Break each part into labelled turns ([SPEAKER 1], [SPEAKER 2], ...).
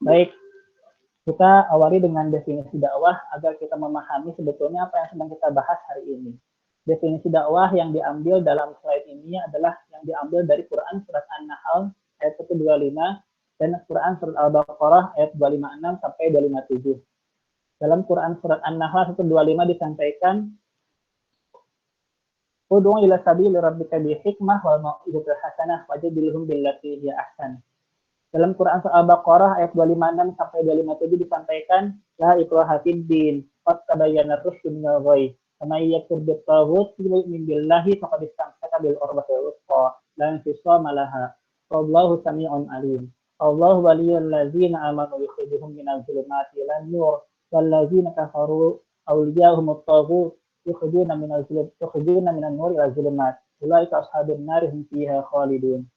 [SPEAKER 1] Baik, kita awali dengan definisi dakwah agar kita memahami sebetulnya apa yang sedang kita bahas hari ini. Definisi dakwah yang diambil dalam slide ini adalah yang diambil dari Quran surat An-Nahl ayat 125 dan Quran surat Al-Baqarah ayat 256 sampai 257. Dalam Quran surat An-Nahl 125 disampaikan, Ud'u ila sabili rabbika bil hikmah wal mau'izatil hasanah wajadilhum billati hiya ahsan. Dalam Quran surah Al-Baqarah ayat 256 sampai 257 disampaikan, la ikraha fid din, qad tabayyana ar-rusydu minal ghayy. Faman yakfur bit-taghut wa yu'min billahi faqad istamsaka bil urwatil wuthqa, la infisama laha. Wallahu samii'un 'aliim. Allahu waliyyul ladzina amanu yukhrijuhum minadh dhulumati ilan nur wal ladzina kafaru awliya'uhumut taghut yukhrijuna minan nur ila dhulumat. Ulaika ashabun nar hum fiha khalidun.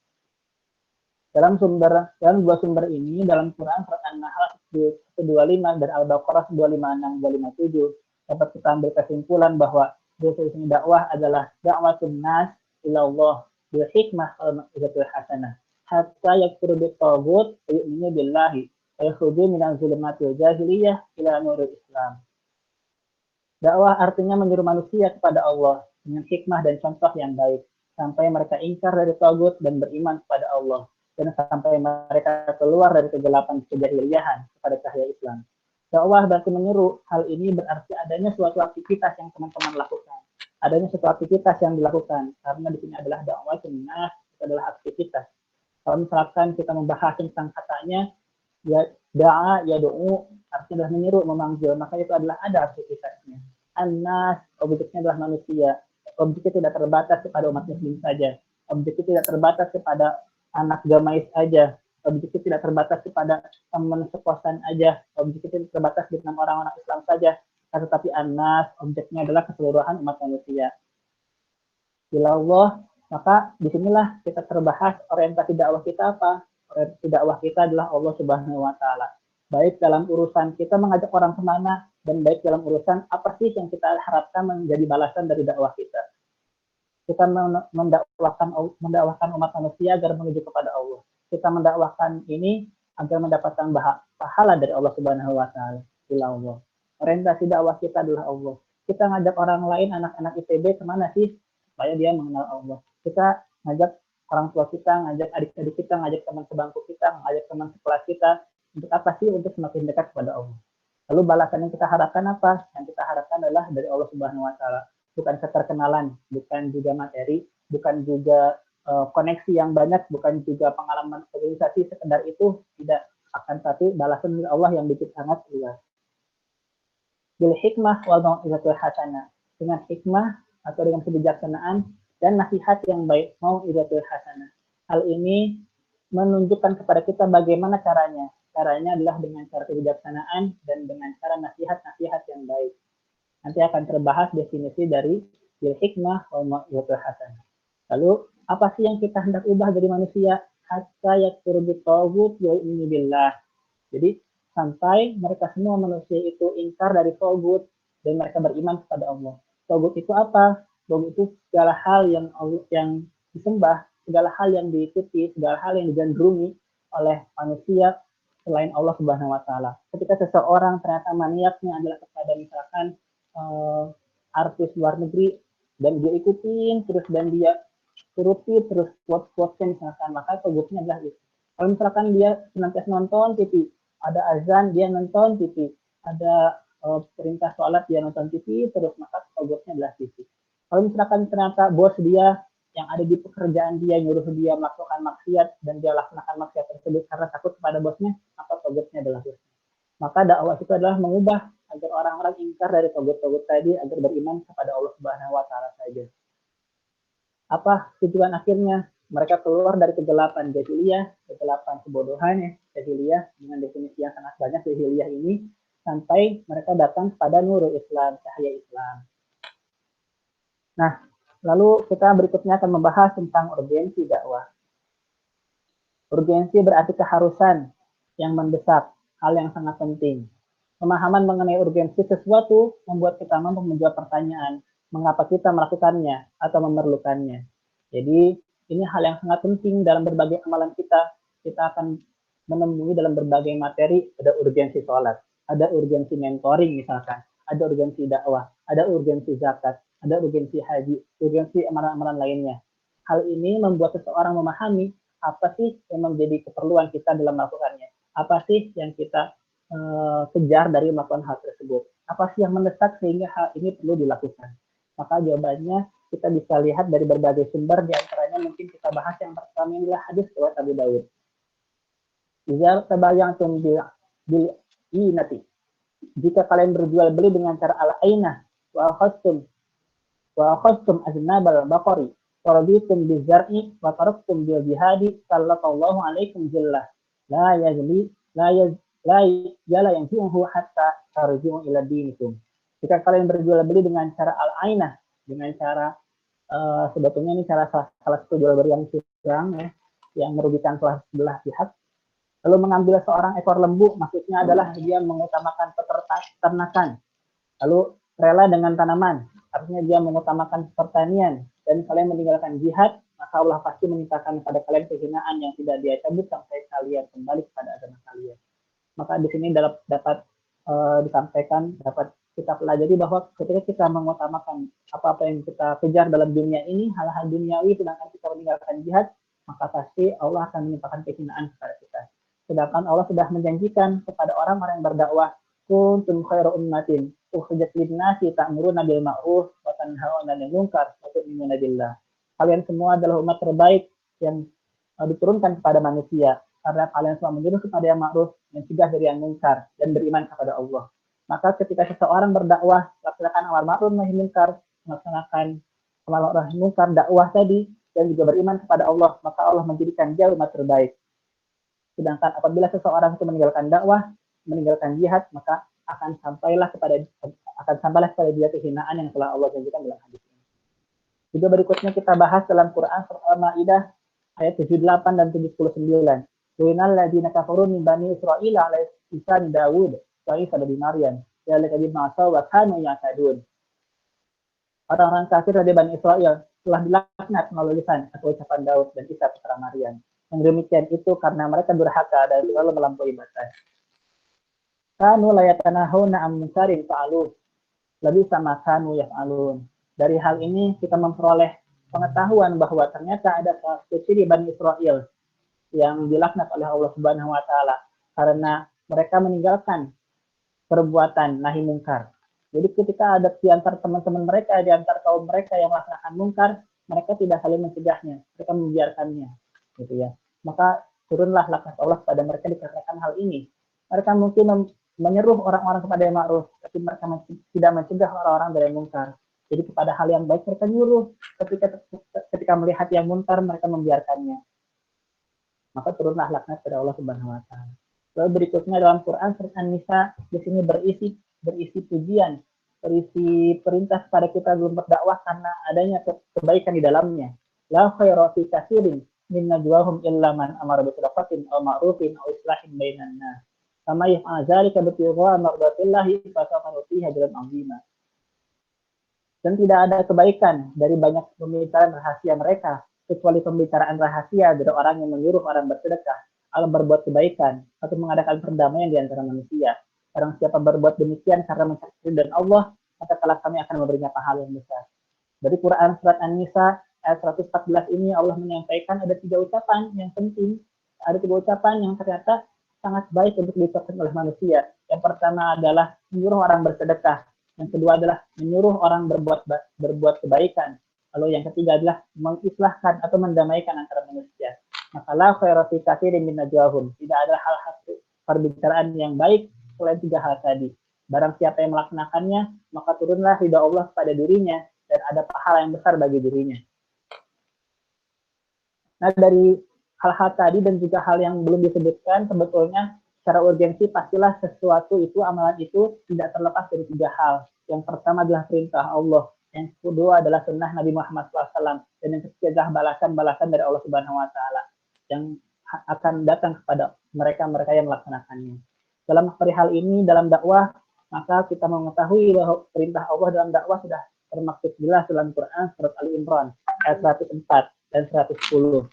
[SPEAKER 1] Dalam dua sumber ini, dalam Quran surat An-Nahl 125 dan Al-Baqarah 256-257, dapat kita ambil kesimpulan bahwa definisi dakwah adalah da'watun nas ilallah bil hikmah wal mau'izatil hasanah hatta yakfuru bit taghut wa yu'minu billahi wa yakhruju minaz zulumatil jahiliyah ila nuril Islam. Dakwah artinya menyuruh manusia kepada Allah dengan hikmah dan contoh yang baik sampai mereka ingkar dari taghut dan beriman kepada Allah, dan sampai mereka keluar dari kegelapan kejahiliahan kepada cahaya Islam. Dakwah berarti menyeru. Hal ini berarti adanya suatu aktivitas yang teman-teman lakukan. Adanya suatu aktivitas yang dilakukan. Karena di sini adalah dakwah sunnah, itu adalah aktivitas. Kalau misalkan kita membahas tentang katanya, ya da'a, ya do'u, artinya adalah menyeru, memanggil, maka itu adalah ada aktivitasnya. An-nas, objeknya adalah manusia. Objeknya tidak terbatas kepada umat muslim saja. Objeknya tidak terbatas kepada anak gamais aja, objeknya tidak terbatas kepada teman sekosan aja, objeknya tidak terbatas dengan orang-orang Islam saja, tetapi an-nas, objeknya adalah keseluruhan umat manusia. Bila Allah, maka disinilah kita terbahas orientasi dakwah kita apa? Orientasi dakwah kita adalah Allah Subhanahu wa Ta'ala. Baik dalam urusan kita mengajak orang kemana, dan baik dalam urusan apa sih yang kita harapkan menjadi balasan dari dakwah kita. Kita mendakwahkan umat manusia agar menuju kepada Allah. Kita mendakwahkan ini agar mendapatkan pahala dari Allah Subhanahu wa Ta'ala. Allah. Orientasi dakwah kita adalah Allah. Kita ngajak orang lain, anak-anak ITB kemana sih? Supaya dia mengenal Allah. Kita ngajak orang tua kita, ngajak adik-adik kita, ngajak teman sebangku kita, ngajak teman sekelas kita. Untuk apa sih? Untuk semakin dekat kepada Allah. Lalu balasan yang kita harapkan apa? Yang kita harapkan adalah dari Allah Subhanahu wa Ta'ala. Bukan keterkenalan, bukan juga materi, bukan juga koneksi yang banyak, bukan juga pengalaman organisasi sekedar itu, tidak, akan tapi balasan dari Allah yang begitu sangat luas. Bil hikmah wal mau'izatil hasanah, dengan hikmah atau dengan kebijaksanaan dan nasihat yang baik, mau'izatil hasanah. Hal ini menunjukkan kepada kita bagaimana caranya. Caranya adalah dengan cara kebijaksanaan dan dengan cara nasihat-nasihat yang baik. Nanti akan terbahas definisi dari bil hikmah wal mau'izatil hasanah. Lalu apa sih yang kita hendak ubah dari manusia? Hatta yakfuru bit-taghut wa yu'minu billah. Jadi sampai mereka semua manusia itu ingkar dari taghut dan mereka beriman kepada Allah. Taghut itu apa? Taghut itu segala hal yang disembah, segala hal yang diikuti, segala hal yang digandrungi oleh manusia selain Allah Subhanahu wa Ta'ala. Ketika seseorang ternyata maniaknya adalah kepada misalkan artis luar negeri dan dia ikutin terus dan dia turuti terus quote-quote misalkan, maka taghutnya adalah itu. Kalau misalkan dia senantiasa nonton TV, ada azan dia nonton TV, ada perintah sholat dia nonton TV terus, maka taghutnya adalah TV. Kalau misalkan ternyata bos dia yang ada di pekerjaan dia nyuruh dia melakukan maksiat dan dia laksanakan maksiat tersebut karena takut kepada bosnya, maka taghutnya adalah bosnya. Maka dakwah itu adalah mengubah agar orang-orang ingkar dari taghut-taghut tadi agar beriman kepada Allah Subhanahu wa Ta'ala saja. Apa tujuan akhirnya? Mereka keluar dari kegelapan jahiliyah, kegelapan kebodohan jahiliyah, dengan definisi yang sangat banyak jahiliyah ini, sampai mereka datang kepada nurul Islam, cahaya Islam. Nah, lalu kita berikutnya akan membahas tentang urgensi dakwah. Urgensi berarti keharusan yang mendesak, hal yang sangat penting. Pemahaman mengenai urgensi sesuatu membuat kita mampu menjawab pertanyaan, mengapa kita melakukannya atau memerlukannya. Jadi ini hal yang sangat penting dalam berbagai amalan kita. Kita akan menemui dalam berbagai materi, ada urgensi sholat, ada urgensi mentoring misalkan, ada urgensi dakwah, ada urgensi zakat, ada urgensi haji, urgensi amalan-amalan lainnya. Hal ini membuat seseorang memahami apa sih yang menjadi keperluan kita dalam melakukannya, apa sih yang kita kejar dari melakukan hal tersebut, apa sih yang mendesak sehingga hal ini perlu dilakukan. Maka jawabannya kita bisa lihat dari berbagai sumber, di antaranya mungkin kita bahas yang pertama adalah hadis riwayat Abu Dawud. Jika tabayantum bil inati, jika kalian berjual beli dengan cara al-ainah, wa akhadtum aznabal baqari, waraditum bizar'i wa taraktum bil jihadi, sallallahu alaikum jillah. La yajli la yaj la yala yang fi'hu hatta tarji'u ila dinikum. Jika kalian berjual beli dengan cara al-ainah, dengan cara sebetulnya ini cara salah satu jual beli yang curang ya, yang merugikan salah sebelah pihak. Lalu mengambil seorang ekor lembu, maksudnya adalah dia mengutamakan peternakan. Lalu rela dengan tanaman, artinya dia mengutamakan pertanian. Dan kalian meninggalkan jihad, maka Allah pasti menimpakan pada kalian kehinaan yang tidak dia cabut sampai kalian kembali kepada agama kalian. Maka di sini dapat disampaikan, dapat kita pelajari bahwa ketika kita mengutamakan apa-apa yang kita kejar dalam dunia ini, hal-hal duniawi, sedangkan kita meninggalkan jihad, maka pasti Allah akan menimpakan kehinaan kepada kita. Sedangkan Allah sudah menjanjikan kepada orang-orang yang berdakwah, kuntum khairu ummatin ukhrijat lin-nasi ta'muruna bil ma'ruf wa tanhauna 'anil munkar wa tu'minuna billah. Kalian semua adalah umat terbaik yang diturunkan kepada manusia, karena kalian semua menyuruh kepada yang ma'ruf, mencegah dari yang munkar, dan beriman kepada Allah. Maka ketika seseorang berdakwah, laksanakan amar ma'ruf nahi munkar, melaksanakan amar nahi munkar, dakwah tadi, dan juga beriman kepada Allah, maka Allah menjadikan dia umat terbaik. Sedangkan apabila seseorang itu meninggalkan dakwah, meninggalkan jihad, maka akan sampailah kepada dia kehinaan yang telah Allah janjikan dalam hadis ini. Juga berikutnya kita bahas dalam Quran surah Al-Maidah ayat 78 dan 79. Lu'inal ladzina kafaru min bani Israil 'ala lisani Dawud wa Isa bin Maryam, dzalika bima asaw wa kanu ya'tadun. Orang-orang kafir dari Bani Israel telah dilaknat melalui lisan atau ucapan Daud dan Isa putra Maryam. Yang demikian itu karena mereka durhaka dan selalu melampaui batas. Kanu layatanahuna am munkarin fa'aluh, lebih sama kanu yaf'alun. Dari hal ini kita memperoleh pengetahuan bahwa ternyata ada satu ciri Bani Israel yang dilaknat oleh Allah Subhanahu wa taala karena mereka meninggalkan perbuatan nahi mungkar. Jadi ketika ada di antara teman-teman mereka, di antara kaum mereka yang melaksanakan mungkar, mereka tidak saling mencegahnya, mereka membiarkannya, gitu ya. Maka turunlah laknat Allah pada mereka dikarenakan hal ini. Mereka mungkin menyeru orang-orang kepada yang ma'ruf, tapi mereka tidak mencegah orang-orang dari mungkar. Jadi kepada hal yang baik mereka nyuruh, ketika melihat yang munkar mereka membiarkannya. Maka turunlah laknat pada Allah Subhanahu wa taala. Lalu berikutnya dalam Quran surat An-Nisa di sini berisi pujian, berisi perintah kepada kita belum berdakwah karena adanya kebaikan di dalamnya. La khaira fi katsirin min najwahum illa man amara bi sadaqatin aw ma'rufin aw islahin bainan nas. Kama yaf'al dzalika bi tigha mardatillahi fa sawfa nutihi ajran 'azima. Dan tidak ada kebaikan dari banyak pembicaraan rahasia mereka, kecuali pembicaraan rahasia dari orang yang menyuruh orang bersedekah, atau berbuat kebaikan, atau mengadakan perdamaian di antara manusia. Barang siapa berbuat demikian karena mencari ridha Allah, maka telah kami akan memberinya pahala yang besar. Dari Quran surat An-Nisa ayat 114 ini Allah menyampaikan ada 3 ucapan yang penting, ada 3 ucapan yang ternyata sangat baik untuk diucapkan oleh manusia. Yang pertama adalah menyuruh orang bersedekah. Yang kedua adalah menyuruh orang berbuat kebaikan. Lalu yang ketiga adalah mengislahkan atau mendamaikan antara manusia. Maka la khaira fi katsirin min najwahum. Tidak ada hal-hal perbicaraan yang baik selain 3 hal tadi. Barang siapa yang melaksanakannya, maka turunlah ridha Allah pada dirinya dan ada pahala yang besar bagi dirinya. Nah, dari hal-hal tadi dan juga hal yang belum disebutkan, sebetulnya secara urgensi pastilah sesuatu itu, amalan itu tidak terlepas dari 3 hal. Yang pertama adalah perintah Allah, yang kedua adalah sunnah Nabi Muhammad SAW, dan yang ketiga adalah balasan-balasan dari Allah Subhanahu wa taala yang akan datang kepada mereka-mereka yang melaksanakannya. Dalam perihal ini dalam dakwah, maka kita mengetahui bahwa perintah Allah dalam dakwah sudah termaktub jelas dalam Quran surat Ali Imran ayat 104 dan 110.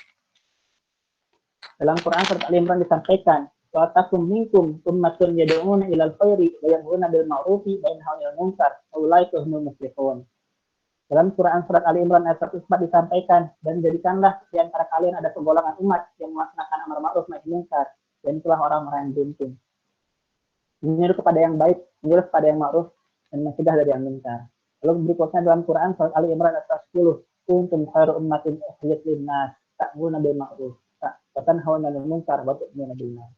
[SPEAKER 1] Dalam Quran surat Al-Imran disampaikan, wa takum minkum ummatun yad'una ilal khairi wa yamuruna bil ma'rufi wa yanhauna 'anil munkar wa ulaika humul muflihun. Dalam Quran surat Ali Imran ayat 104 disampaikan, dan jadikanlah di antara kalian ada segolongan umat yang melaksanakan amar ma'ruf nahi munkar, dan itulah orang-orang yang beruntung. Menyuruh kepada yang baik, menyuruh kepada yang ma'ruf, dan mencegah dari yang munkar. Lalu berikutnya dalam Quran surat Ali Imran ayat 10, kuntum khairu ummatin ukhrijat lin-nas ta'muruna bil ma'ruf wa tanhauna 'anil munkar wa tu'minuna billah.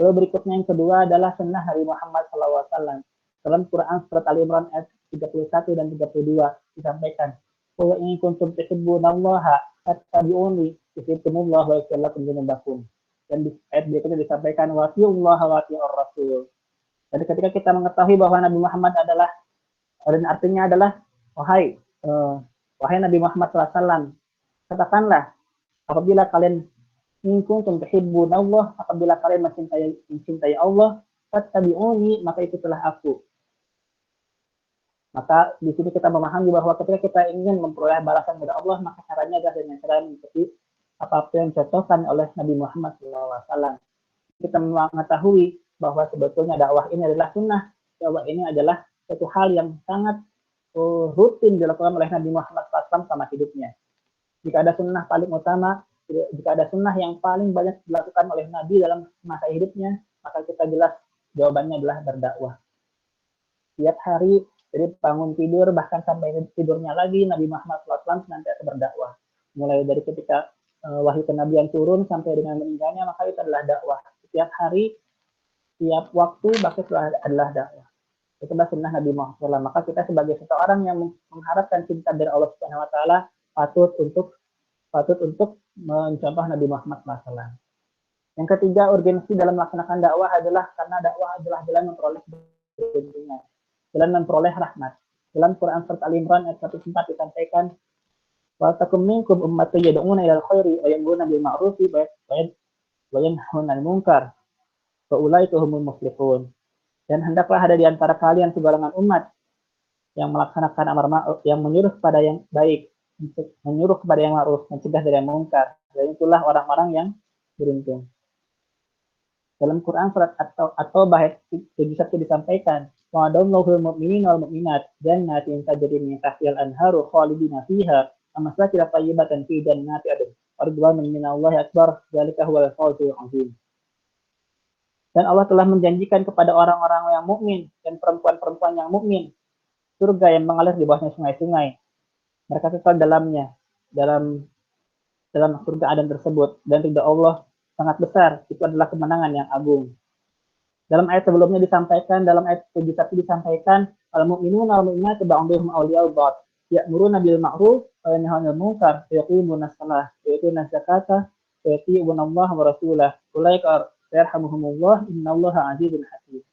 [SPEAKER 1] Lalu berikutnya yang kedua adalah sunnah Nabi Muhammad SAW. Dalam Quran surat Ali Imran ayat 31 dan 32 disampaikan, "Wa in kuntum tuhibbunallaha fattabi'uni yuhibbukumullah wa yaghfir lakum dzunubakum." Dan di ayat berikutnya disampaikan, "Wa atiullaha wa atiur rasul." Jadi ketika kita mengetahui bahwa Nabi Muhammad adalah, dan artinya adalah wahai Nabi Muhammad SAW, katakanlah apabila kalian kuntum tuhibbunallah, apabila kalian mencintai Allah, fattabi'uni, maka ikutilah aku. Maka di sini kita memahami bahwa ketika kita ingin memperoleh balasan dari Allah, maka caranya adalah dengan cara mengikuti apa yang dicontohkan oleh Nabi Muhammad SAW. Kita mengetahui bahwa sebetulnya dakwah ini adalah sunnah, dakwah ini adalah suatu hal yang sangat rutin dilakukan oleh Nabi Muhammad SAW sama hidupnya. Jika ada sunnah paling utama, jika ada sunnah yang paling banyak dilakukan oleh Nabi dalam masa hidupnya, maka kita jelas jawabannya adalah berdakwah. Setiap hari, jadi bangun tidur, bahkan sampai tidurnya lagi, Nabi Muhammad SAW senantiasa berdakwah. Mulai dari ketika wahyu kenabian turun sampai dengan meninggalnya, maka itu adalah dakwah. Setiap hari, setiap waktu, bahkan itu adalah dakwah. Itulah sunnah Nabi Muhammad SAW. Maka kita sebagai seseorang yang mengharapkan cinta dari Allah Subhanahu Wa Taala patut untuk mencontoh Nabi Muhammad SAW. Yang ketiga, urgensi dalam melaksanakan dakwah adalah karena dakwah adalah jalan memperoleh keuntungan, jalan memperoleh rahmat. Dalam Quran surat Al-Imran ayat 104 disampaikan, wa takum minkum ummatun yad'una ilal khairi wa ya'muruna bil ma'rufi wa yanhauna 'anil munkar wa ulaika humul muflihun. Dan hendaklah ada di antara kalian segolongan umat yang melaksanakan amar ma'ruf, yang menyuruh kepada yang baik, menyuruh kepada yang ma'ruf, mencegah dari yang munkar. Dan itulah orang-orang yang beruntung. Dalam Quran surat At-Taubah ayat 71 disampaikan, wa'adallahu al-mu'minin wal mu'minat jannatin tajri min tahtiha al-anharu khalidina fiha wa masakin thayyibatan fi jannati adn ridwanun minallahi akbar dzalika huwal fawzul 'azim. Dan Allah telah menjanjikan kepada orang-orang yang mukmin dan perempuan-perempuan yang mukmin surga yang mengalir di bawahnya sungai-sungai. Mereka kekal dalamnya, dalam surga Aden tersebut, dan ridha Allah sangat besar. Itu adalah kemenangan yang agung. Dalam ayat sebelumnya disampaikan, dalam ayat 71 disampaikan, al-mu'minuna wal mu'minatu ba'dhuhum awliya'u ba'd, ya'muruna bil ma'ruf wa yanhauna 'anil munkar wa yuqimuna as-shalah wa yu'tuna az-zakata wa yuti'una Allah wa rasulahu ulaika yarhamuhumullah innallaha 'azizun hakim.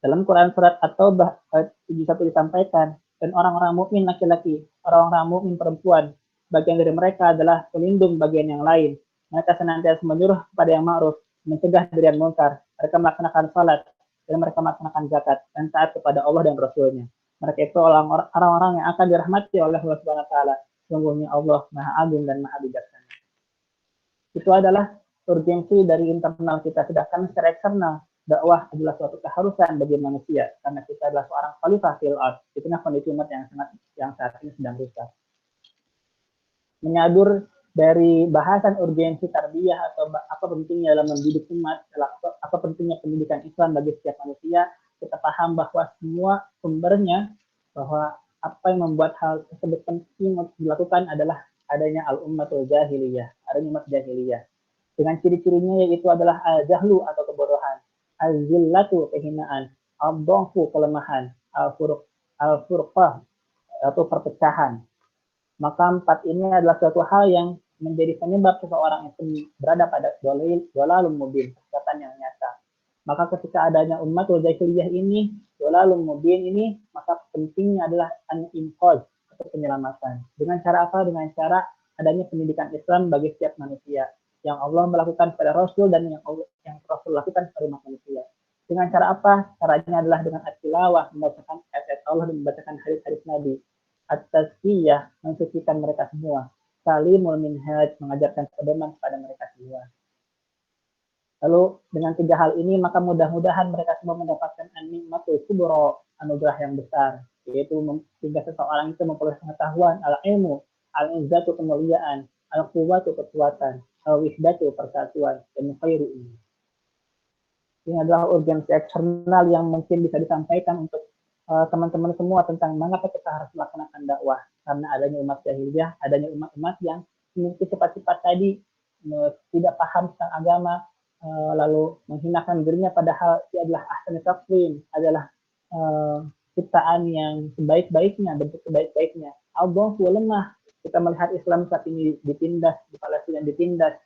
[SPEAKER 1] Dalam Quran surat At-Taubah ayat 71 disampaikan, dan orang-orang mukmin laki-laki, orang-orang mukmin perempuan, bagian dari mereka adalah pelindung bagian yang lain. Mereka senantiasa menyuruh kepada yang ma'ruf, mencegah dari yang munkar. Mereka melaksanakan salat, dan mereka melaksanakan zakat, dan taat kepada Allah dan Rasul-Nya. Mereka itu orang-orang yang akan dirahmati oleh Allah Subhanahu Wa Taala. Sungguhnya Allah Maha Agung dan Maha Bijaksana. Itu adalah urgensi dari internal kita, sedangkan secara eksternal dakwah adalah suatu keharusan bagi manusia karena kita adalah seorang khalifah fil ard. Itulah kondisi umat yang saat ini sedang rusak. Menyadur dari bahasan urgensi tarbiyah atau apa pentingnya dalam mendidik umat, apa pentingnya pendidikan Islam bagi setiap manusia, kita paham bahwa semua sumbernya, bahwa apa yang membuat hal tersebut penting untuk dilakukan adalah adanya al-ummatul jahiliyah, adanya umat jahiliyah. Dengan ciri-cirinya yaitu adalah al-jahlu atau kebodohan, al-zillatu kehinaan, al-dha'fu kelemahan, al-furqah atau perpecahan. Maka empat ini adalah suatu hal yang menjadi penyebab seseorang itu berada pada dhalalun mubin, kesesatan yang nyata. Maka ketika adanya ummatul jahiliyah ini, dhalalun mubin ini, maka pentingnya adalah an-inqadh atau penyelamatan. Dengan cara apa? Dengan cara adanya pendidikan Islam bagi setiap manusia yang Allah melakukan pada Rasul dan yang Rasul lakukan pada umat manusia. Dengan cara apa? Caranya adalah dengan at-tilawah, membacakan ayat-ayat Allah dan membacakan hadis-hadis Nabi. At-tazkiyah, mensucikan mereka semua. Salimul minhaj, mengajarkan pedoman kepada mereka semua. Lalu dengan 3 hal ini maka mudah-mudahan mereka semua mendapatkan an-nikmatul kubra, anugerah yang besar, yaitu sehingga seseorang itu memperoleh pengetahuan, al-ilmu, al-izzatu kemuliaan, al-quwwatu kekuatan, al-wihdatu persatuan, dan khairu ini. Ini adalah urgensi eksternal yang mungkin bisa disampaikan untuk teman-teman semua tentang mengapa kita harus melaksanakan dakwah, karena adanya umat jahiliyah, adanya umat-umat yang memiliki sifat-sifat tadi, tidak paham tentang agama, lalu menghinakan dirinya, padahal dia adalah ahsan taqwim, adalah ciptaan yang sebaik-baiknya, bentuk sebaik-baiknya. Allah lemah. Kita melihat Islam saat ini ditindas, di Palestina ditindas,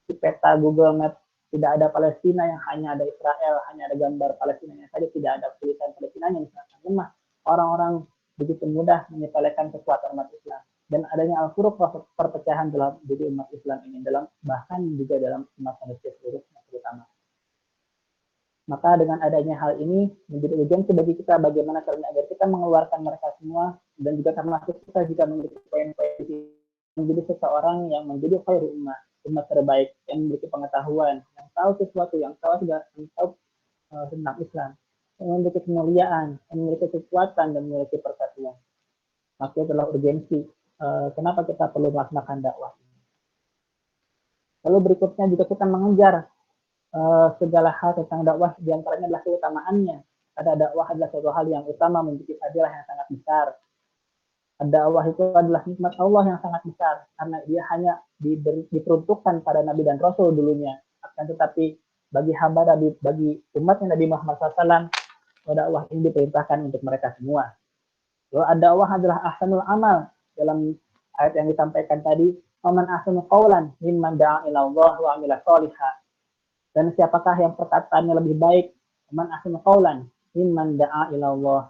[SPEAKER 1] di peta Google Maps tidak ada Palestina, yang hanya ada Israel, hanya ada gambar Palestina saja, tidak ada tulisan Palestina yang sangat lemah. Orang-orang begitu mudah menyepelekan kekuatan umat Islam, dan adanya al-furuq, perpecahan dalam diri umat Islam ini, dalam bahkan juga dalam umat manusia seluruhnya terutama. Maka dengan adanya hal ini menjadi urgensi bagi kita bagaimana caranya agar kita mengeluarkan mereka semua, dan juga termasuk kita juga memiliki poin-poin menjadi seseorang yang menjadi khairul ummah, umat terbaik, yang memiliki pengetahuan, yang tahu sesuatu, yang tahu tentang Islam, yang memiliki kemuliaan, yang memiliki kekuatan, dan memiliki persatuan. Maka itulah urgensi kenapa kita perlu melaksanakan dakwah. Lalu berikutnya juga kita mengejar segala hal tentang dakwah, diantaranya adalah keutamaannya. Ada dakwah adalah suatu hal yang utama, memiliki fadilah yang sangat besar. Dakwah itu adalah nikmat Allah yang sangat besar, karena dia hanya diperuntukkan pada Nabi dan Rasul dulunya. Akan tetapi bagi hamba Nabi, bagi umatnya Nabi Muhammad SAW, dakwah ini diperintahkan untuk mereka semua. Lalu dakwah adalah ahsanul amal, dalam ayat yang disampaikan tadi, "Waman ahsanu qawlan mimman da'a ila Allah wa amila sholiha." Dan siapakah yang perkataannya lebih baik, man ahsanu qawlan mimman da'a ila Allah,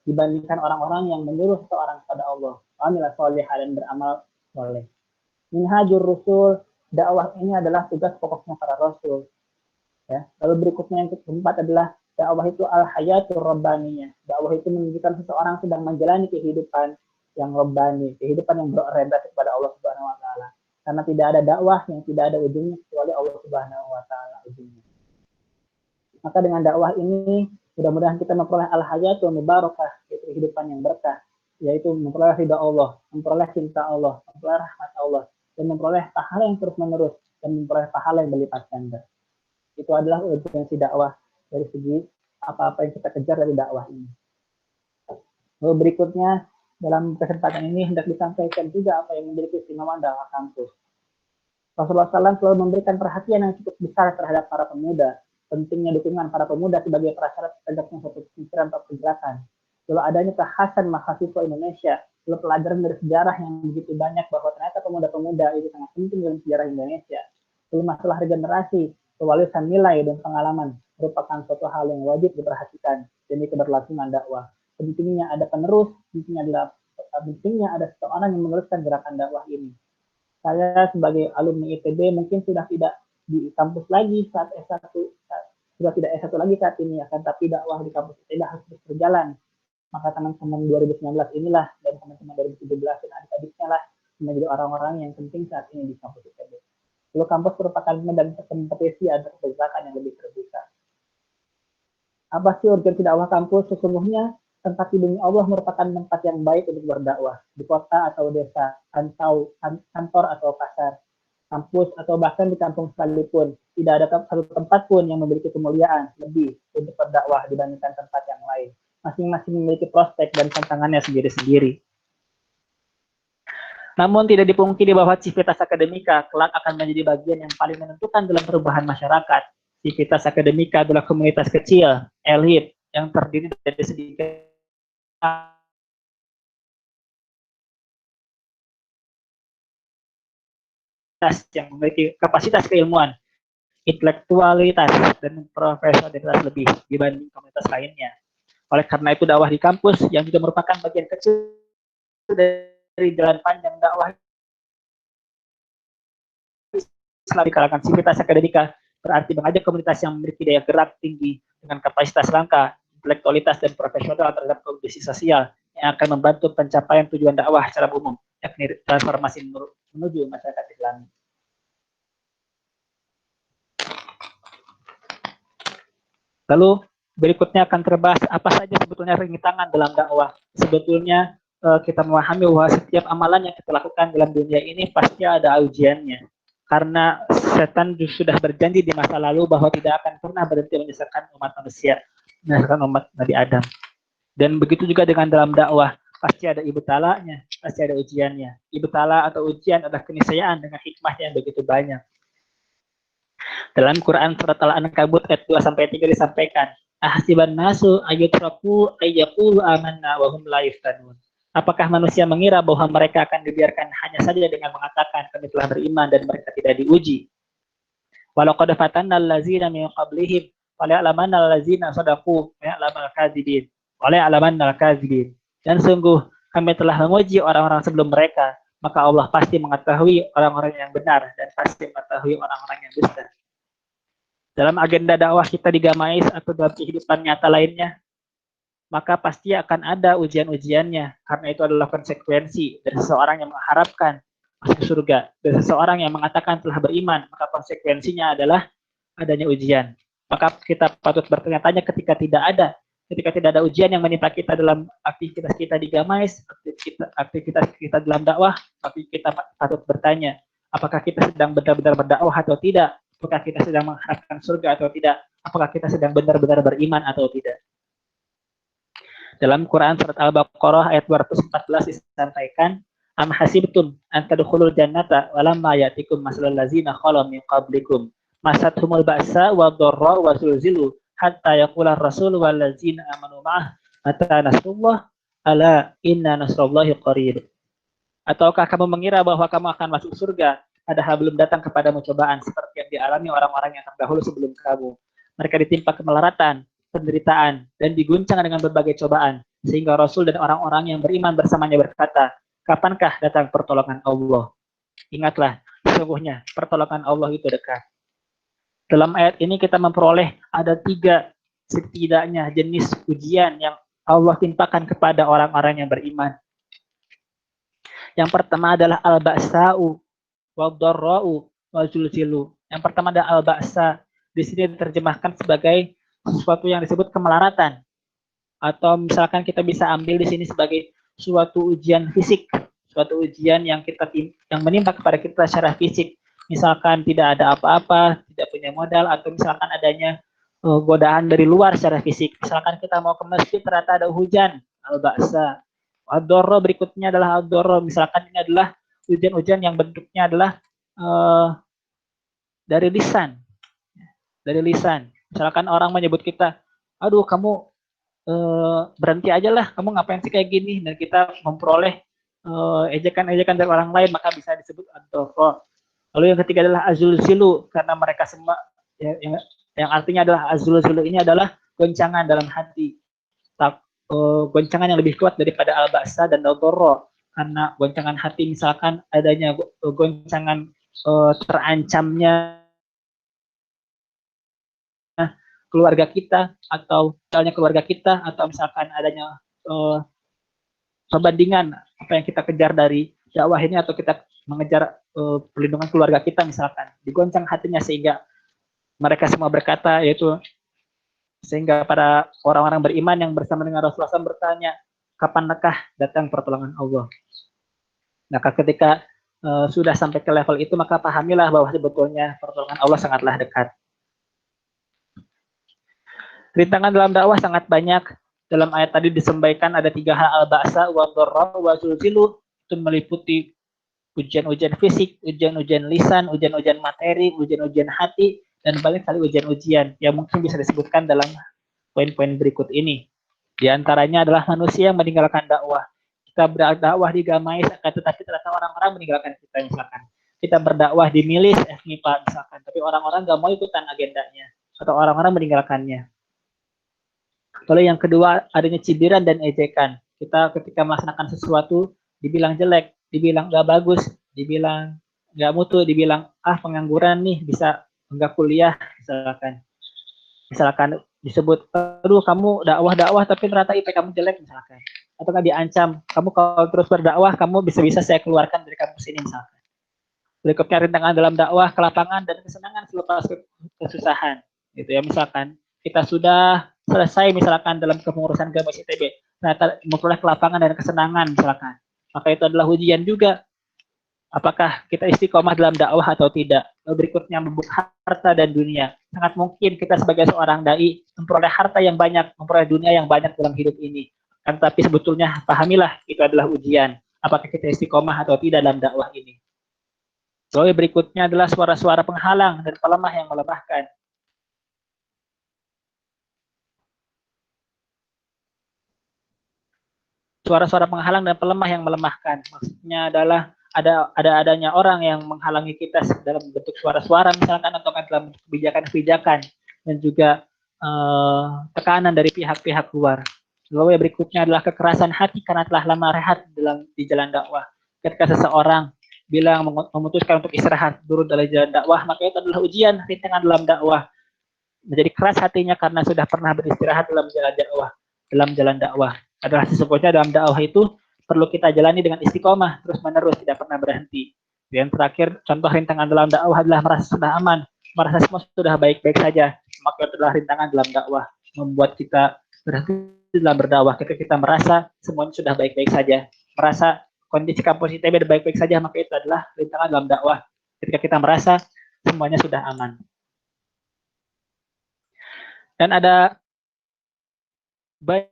[SPEAKER 1] dibandingkan orang-orang yang menyuruh seorang kepada Allah, amila sholihah, dan beramal soleh. Minhajur Rasul, dakwah ini adalah tugas pokoknya para rasul. Ya. Lalu berikutnya yang keempat adalah dakwah itu al-hayatur rabbaniyah. Dakwah itu menunjukkan seseorang sedang menjalani kehidupan yang rabbani, kehidupan yang berorientasi kepada Allah Subhanahu wa taala. Karena tidak ada dakwah yang tidak ada ujungnya kecuali Allah Subhanahu wa taala ujungnya. Maka dengan dakwah ini mudah-mudahan kita memperoleh al-hayatul mubarakah, yaitu kehidupan yang berkah, yaitu memperoleh ridha Allah, memperoleh cinta Allah, memperoleh rahmat Allah, dan memperoleh pahala yang terus-menerus, dan memperoleh pahala yang berlipat ganda. Itu adalah urgensi dakwah dari segi apa-apa yang kita kejar dari dakwah ini. Lalu berikutnya, dalam kesempatan ini hendak disampaikan juga apa yang menjadi keistimewaan dakwah kampus. Rasulullah SAW selalu memberikan perhatian yang cukup besar terhadap para pemuda. Pentingnya dukungan para pemuda sebagai prasyarat tegaknya suatu pemikiran atau pergerakan. Lalu adanya kekhasan mahasiswa Indonesia, lalu pelajaran dari sejarah yang begitu banyak bahwa ternyata pemuda-pemuda itu sangat penting dalam sejarah Indonesia. Lalu masalah regenerasi, kewalisan nilai dan pengalaman merupakan suatu hal yang wajib diperhatikan demi keberlangsungan dakwah. Pentingnya ada penerus, pentingnya ada seseorang yang meneruskan gerakan dakwah ini. Saya sebagai alumni ITB mungkin sudah tidak di kampus lagi saat S1, sudah tidak S1 lagi saat ini, akan tapi dakwah di kampus ITB harus terus berjalan. Maka teman-teman 2019 inilah dan teman-teman 2017 dan adik-adiknya lah menjadi orang-orang yang penting saat ini di kampus ITB. Lalu kampus merupakan medan kompetisi atau pergerakan yang lebih terbuka. Apa sih urgensi dakwah kampus? Sesungguhnya tempat hidupnya Allah merupakan tempat yang baik untuk berdakwah di kota atau desa, kantor atau pasar, kampus atau bahkan di kampung sekalipun. Tidak ada satu tempat pun yang memiliki kemuliaan lebih untuk berdakwah dibandingkan tempat yang lain. Masing-masing memiliki prospek dan tantangannya sendiri-sendiri. Namun tidak dipungkiri bahwa civitas akademika kelak akan menjadi bagian yang paling menentukan dalam perubahan masyarakat. Civitas akademika adalah komunitas kecil, elit, yang terdiri dari sedikit yang memiliki kapasitas keilmuan, intelektualitas, dan profesionalitas lebih dibanding komunitas lainnya. Oleh karena itu dakwah di kampus yang juga merupakan bagian kecil dari jalan panjang dakwah Islam di kalangan civitas akademika berarti mengajak komunitas yang memiliki daya gerak tinggi dengan kapasitas langka, intelektualitas, dan profesional terhadap kondisi sosial yang akan membantu pencapaian tujuan dakwah secara umum. yakni transformasi menuju masyarakat Islam. Lalu berikutnya akan terbahas apa saja sebetulnya rintangan dalam dakwah. Sebetulnya kita memahami bahwa setiap amalan yang kita lakukan dalam dunia ini pasti ada ujiannya. Karena setan sudah berjanji di masa lalu bahwa tidak akan pernah berhenti menyesatkan umat manusia, menyesatkan umat Nabi Adam. Dan begitu juga dengan dalam dakwah, pasti ada ibtalanya, pasti ada ujiannya. Ibtala atau ujian adalah keniscayaan dengan hikmah yang begitu banyak. Dalam Quran surat Al-Ankabut ayat 2 sampai 3 disampaikan, ahsiban nasu ayyutraku ayyaqulu amanna wa hum la yuftanun. Apakah manusia mengira bahwa mereka akan dibiarkan hanya saja dengan mengatakan kami telah beriman dan mereka tidak diuji? Walau qad fatanna allazina min qablihim wa la'lamanna allazina sadaqu wa ya'lamal kadzibin wa la'lamanna al-kadzibin. Dan sungguh kami telah menguji orang-orang sebelum mereka, maka Allah pasti mengetahui orang-orang yang benar dan pasti mengetahui orang-orang yang dusta. Dalam agenda dakwah kita di Gamais atau dalam kehidupan nyata lainnya, maka pasti akan ada ujian-ujiannya, karena itu adalah konsekuensi dari seseorang yang mengharapkan masuk surga, dari seseorang yang mengatakan telah beriman, maka konsekuensinya adalah adanya ujian. Maka kita patut bertanya-tanya ketika tidak ada ujian yang menimpa kita dalam aktivitas kita di Gamais, aktivitas kita dalam dakwah, tapi kita patut bertanya, apakah kita sedang benar-benar berdakwah atau tidak? Apakah kita sedang mengharapkan surga atau tidak? Apakah kita sedang benar-benar beriman atau tidak? Dalam Quran surat Al-Baqarah ayat 214 disampaikan, am hasibtum an tadkhulul jannata walamma ya'tikum masalul ladzina khalu min qablikum masathumul ba'sa wa dharra wa zulzilu hatta yaqula ar-rasul wal ladzina amanu ma'ah mata nasrullah ala inna nasrullahi qarib. Ataukah kamu mengira bahwa kamu akan masuk surga padahal belum datang kepadamu cobaan seperti yang dialami orang-orang yang terdahulu sebelum kamu. Mereka ditimpa kemelaratan, penderitaan, dan diguncang dengan berbagai cobaan, sehingga Rasul dan orang-orang yang beriman bersamanya berkata, kapankah datang pertolongan Allah? Ingatlah, sesungguhnya pertolongan Allah itu dekat. Dalam ayat ini kita memperoleh ada 3 setidaknya jenis ujian yang Allah timpakan kepada orang-orang yang beriman. Yang pertama adalah al-ba'sa'u wad-dharra'u wa zulzilu. Yang pertama adalah al-ba'sa. Di sini diterjemahkan sebagai sesuatu yang disebut kemelaratan. Atau misalkan kita bisa ambil di sini sebagai suatu ujian fisik, suatu ujian yang menimpa kepada kita secara fisik. Misalkan tidak ada apa-apa, tidak punya modal, atau misalkan adanya godaan dari luar secara fisik. Misalkan kita mau ke masjid ternyata ada hujan, al-ba'sa. Ad-dharra berikutnya adalah ad-dharra. Misalkan ini adalah ujian-ujian yang bentuknya adalah dari lisan. Misalkan orang menyebut kita, aduh kamu berhenti aja lah, kamu ngapain sih kayak gini, dan kita memperoleh ejekan-ejekan dari orang lain, maka bisa disebut ad-dharra. Lalu yang ketiga adalah azulzilu, karena mereka semua yang artinya adalah azulzilu ini adalah goncangan dalam hati, goncangan yang lebih kuat daripada al-ba'sa dan al-dharra, karena goncangan hati misalkan adanya goncangan terancamnya keluarga kita, atau misalnya keluarga kita, atau misalkan adanya perbandingan apa yang kita kejar dari dakwah ini, atau kita mengejar perlindungan keluarga kita misalkan, digoncang hatinya sehingga mereka semua berkata, yaitu sehingga para orang-orang beriman yang bersama dengan Rasulullah SAW bertanya, kapanakah datang pertolongan Allah? Maka ketika sudah sampai ke level itu, maka pahamilah bahwa sebetulnya pertolongan Allah sangatlah dekat. Rintangan dalam dakwah sangat banyak. Dalam ayat tadi disampaikan ada 3 hal, al-ba'sa wa dharra wa zulzilu, itu meliputi ujian-ujian fisik, ujian-ujian lisan, ujian-ujian materi, ujian-ujian hati, dan banyak sekali ujian-ujian yang mungkin bisa disebutkan dalam poin-poin berikut ini. Di antaranya adalah manusia yang meninggalkan dakwah. Kita berdakwah di Gamais, tetapi ternyata orang-orang meninggalkan kita misalkan. Kita berdakwah di Milis, FMIPA misalkan, tapi orang-orang nggak mau ikutan agendanya, atau orang-orang meninggalkannya. Lalu yang kedua, adanya cibiran dan ejekan. Kita ketika melaksanakan sesuatu, dibilang jelek, dibilang nggak bagus, dibilang nggak mutu, dibilang pengangguran nih, bisa nggak kuliah, misalkan disebut, aduh kamu dakwah tapi ternyata IP kamu jelek misalkan, atau kan diancam, kamu kalau terus berdakwah kamu bisa-bisa saya keluarkan dari kampus ini misalkan. Berikutnya rintangan dalam dakwah, kelapangan dan kesenangan selepas kesusahan. Gitu ya, misalkan kita sudah selesai misalkan dalam kepengurusan GMS ITB, ternyata memperoleh kelapangan dan kesenangan misalkan, maka itu adalah ujian juga. Apakah kita istiqomah dalam dakwah atau tidak? Berikutnya membuka harta dan dunia. Sangat mungkin kita sebagai seorang dai memperoleh harta yang banyak, memperoleh dunia yang banyak dalam hidup ini. Kan tapi sebetulnya pahamilah itu adalah ujian. Apakah kita istiqomah atau tidak dalam dakwah ini? Lalu berikutnya adalah suara-suara penghalang dan pelemah yang melemahkan. Suara-suara penghalang dan pelemah yang melemahkan. Maksudnya adalah adanya orang yang menghalangi kita dalam bentuk suara-suara misalkan, atau dalam kebijakan-kebijakan, dan juga tekanan dari pihak-pihak luar. Lalu yang berikutnya adalah kekerasan hati karena telah lama rehat di jalan dakwah. Ketika seseorang bilang memutuskan untuk istirahat dulu dari jalan dakwah, maka itu adalah ujian, rintangan dalam dakwah. Menjadi keras hatinya karena sudah pernah beristirahat dalam jalan dakwah. Adalah sesungguhnya dalam dakwah itu perlu kita jalani dengan istiqomah terus menerus, tidak pernah berhenti. Dan terakhir, contoh rintangan dalam dakwah adalah merasa sudah aman, merasa semua sudah baik-baik saja. Maka itu adalah rintangan dalam dakwah, membuat kita berhenti dalam berdakwah. Ketika kita merasa semuanya sudah baik-baik saja, merasa kondisi kampus ITB baik-baik saja, maka itu adalah rintangan dalam dakwah. Ketika kita merasa semuanya sudah aman. Dan ada banyak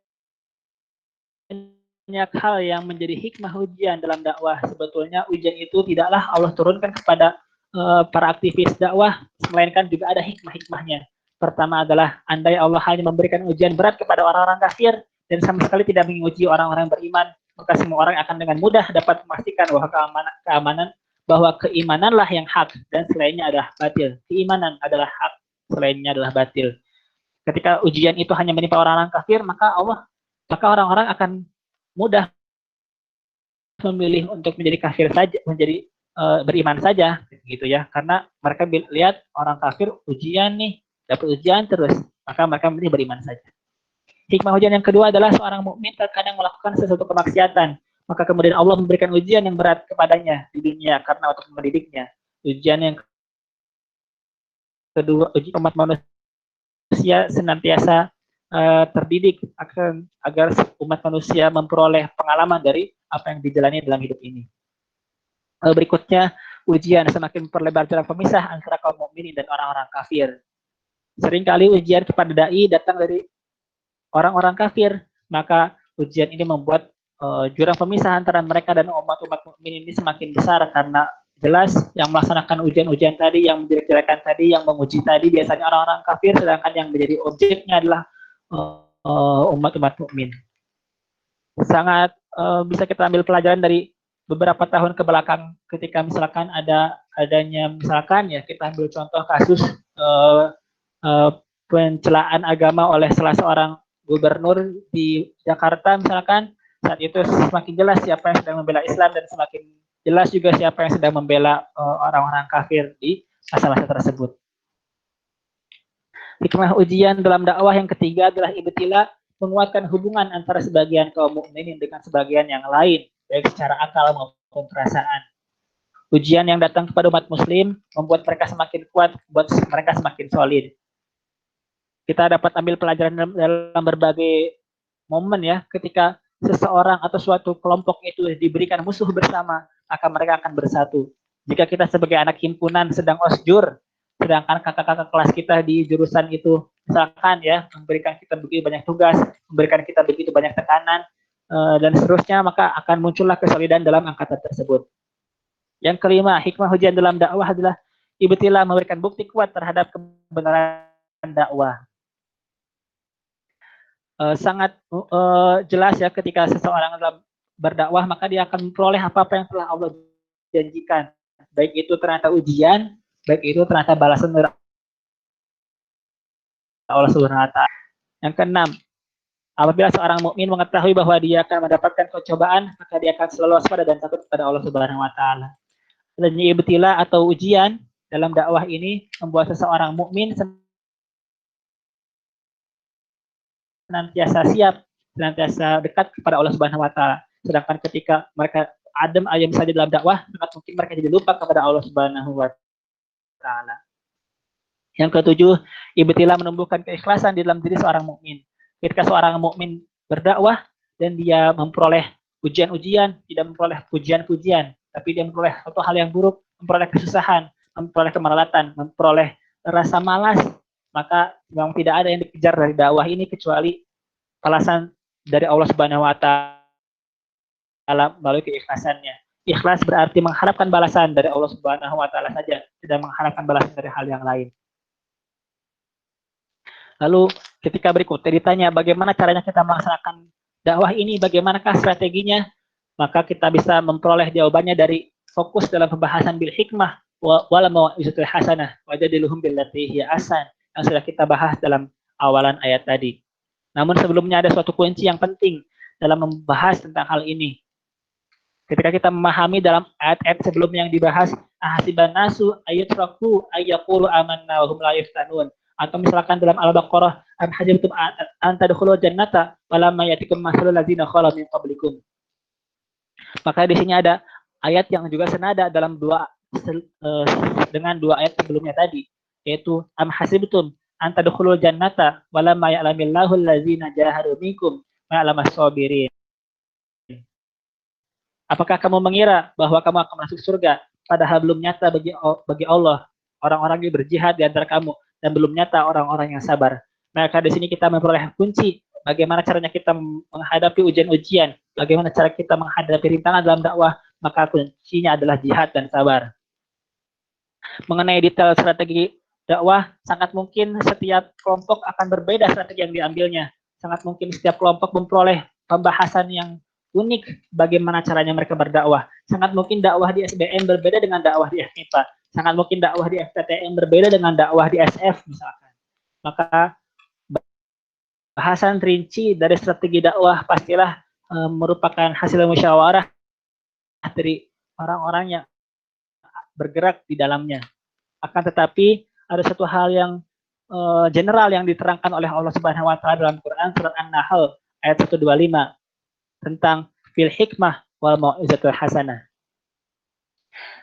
[SPEAKER 1] hal yang menjadi hikmah ujian dalam dakwah. Sebetulnya ujian itu tidaklah Allah turunkan kepada para aktivis dakwah, melainkan juga ada hikmah-hikmahnya. Pertama adalah andai Allah hanya memberikan ujian berat kepada orang-orang kafir dan sama sekali tidak menguji orang-orang beriman, maka semua orang akan dengan mudah dapat memastikan bahwa bahwa keimananlah yang hak dan selainnya adalah batil. Keimanan adalah hak, selainnya adalah batil. Ketika ujian itu hanya menimpa orang-orang kafir, maka orang-orang akan mudah memilih untuk menjadi kafir saja, menjadi beriman saja, gitu ya. Karena mereka lihat orang kafir ujian nih, dapat ujian terus, maka mereka memilih beriman saja. Hikmah ujian yang kedua adalah seorang mukmin terkadang melakukan sesuatu kemaksiatan, maka kemudian Allah memberikan ujian yang berat kepadanya di dunia karena untuk mendidiknya. Ujian yang kedua, uji umat manusia senantiasa terdidik agar umat manusia memperoleh pengalaman dari apa yang dijalani dalam hidup ini. Berikutnya, ujian semakin memperlebar jarak pemisah antara kaum mukminin dan orang-orang kafir. Seringkali ujian kepada dai datang dari orang-orang kafir, maka ujian ini membuat jurang pemisah antara mereka dan umat-umat mukmin ini semakin besar, karena jelas yang melaksanakan ujian-ujian tadi, yang menjelek-jelekan tadi, yang menguji tadi biasanya orang-orang kafir, sedangkan yang menjadi objeknya adalah umat-umat mukmin. Sangat bisa kita ambil pelajaran dari beberapa tahun ke belakang, ketika misalkan adanya misalkan ya, kita ambil contoh kasus pencelaan agama oleh salah seorang gubernur di Jakarta misalkan. Saat itu semakin jelas siapa yang sedang membela Islam dan semakin jelas juga siapa yang sedang membela orang-orang kafir di masa-masa tersebut. Hikmah ujian dalam dakwah yang ketiga adalah ibtila, menguatkan hubungan antara sebagian kaum mukminin dengan sebagian yang lain, baik secara akal maupun perasaan. Ujian yang datang kepada umat muslim membuat mereka semakin kuat, membuat mereka semakin solid. Kita dapat ambil pelajaran dalam berbagai momen ya, ketika seseorang atau suatu kelompok itu diberikan musuh bersama, maka mereka akan bersatu. Jika kita sebagai anak himpunan sedang osjur, sedangkan kakak-kakak kelas kita di jurusan itu misalkan ya memberikan kita begitu banyak tugas, memberikan kita begitu banyak tekanan dan seterusnya, maka akan muncullah kesolidan dalam angkatan tersebut. Yang kelima, hikmah ujian dalam dakwah adalah ibtilah, memberikan bukti kuat terhadap kebenaran dakwah. Sangat jelas ya, ketika seseorang dalam berdakwah maka dia akan memperoleh apa-apa yang telah Allah janjikan, baik itu ternyata ujian, baik itu ternyata balasan dari Allah Subhanahu wa taala. Yang keenam, apabila seorang mukmin mengetahui bahwa dia akan mendapatkan cobaan, maka dia akan selalu waspada dan takut kepada Allah Subhanahu wa taala. Dan ibtilah atau ujian dalam dakwah ini membuat seseorang mukmin senantiasa siap, senantiasa dekat kepada Allah Subhanahu wa taala. Sedangkan ketika mereka adem ayem saja dalam dakwah, sangat mungkin mereka jadi lupa kepada Allah Subhanahu wa taala. Yang ketujuh, ibtilah menumbuhkan keikhlasan di dalam diri seorang mukmin. Ketika seorang mukmin berdakwah dan dia memperoleh ujian-ujian, tidak memperoleh pujian-pujian, tapi dia memperoleh suatu hal yang buruk, memperoleh kesusahan, memperoleh kemelaratan, memperoleh rasa malas, maka memang tidak ada yang dikejar dari dakwah ini kecuali balasan dari Allah Subhanahu wa taala melalui keikhlasannya. Ikhlas berarti mengharapkan balasan dari Allah Subhanahu wa taala saja, tidak mengharapkan balasan dari hal yang lain. Lalu ketika berikutnya ditanya bagaimana caranya kita melaksanakan dakwah ini, bagaimanakah strateginya, maka kita bisa memperoleh jawabannya dari fokus dalam pembahasan bil hikmah wala mau'izatul hasanah wajadiluhum billati hiya ahsan yang sudah kita bahas dalam awalan ayat tadi. Namun sebelumnya ada suatu kunci yang penting dalam membahas tentang hal ini. Ketika kita memahami dalam ayat-ayat sebelumnya yang dibahas, ahasiban nasu ayatraku ayyaqulu amanna wa hum la yaftanun. Atau misalkan dalam Al-Baqarah, am hajibtum an tadkhulul jannata walamma yatikum mathalul ladzina khala min qablikum. Maka di sini ada ayat yang juga senada dalam dengan dua ayat sebelumnya tadi, yaitu am hasibtum an tadkhulul jannata walamma ya'lamillahu alladzina jahadu minkum wa ya'lamas sabirin. Apakah kamu mengira bahwa kamu akan masuk surga padahal belum nyata bagi Allah orang-orang yang berjihad di antara kamu dan belum nyata orang-orang yang sabar. Maka di sini kita memperoleh kunci bagaimana caranya kita menghadapi ujian-ujian, bagaimana cara kita menghadapi rintangan dalam dakwah, maka kuncinya adalah jihad dan sabar. Mengenai detail strategi dakwah, sangat mungkin setiap kelompok akan berbeda strategi yang diambilnya. Sangat mungkin setiap kelompok memperoleh pembahasan yang unik bagaimana caranya mereka berdakwah. Sangat mungkin dakwah di SBM berbeda dengan dakwah di FMIPA. Sangat mungkin dakwah di FTTM berbeda dengan dakwah di SF misalkan. Maka bahasan rinci dari strategi dakwah pastilah merupakan hasil musyawarah dari orang-orang yang bergerak di dalamnya. Akan tetapi ada satu hal yang general yang diterangkan oleh Allah Subhanahu wa taala dalam Quran surat An-Nahl ayat 125 tentang fil hikmah wal mau'izatul hasanah.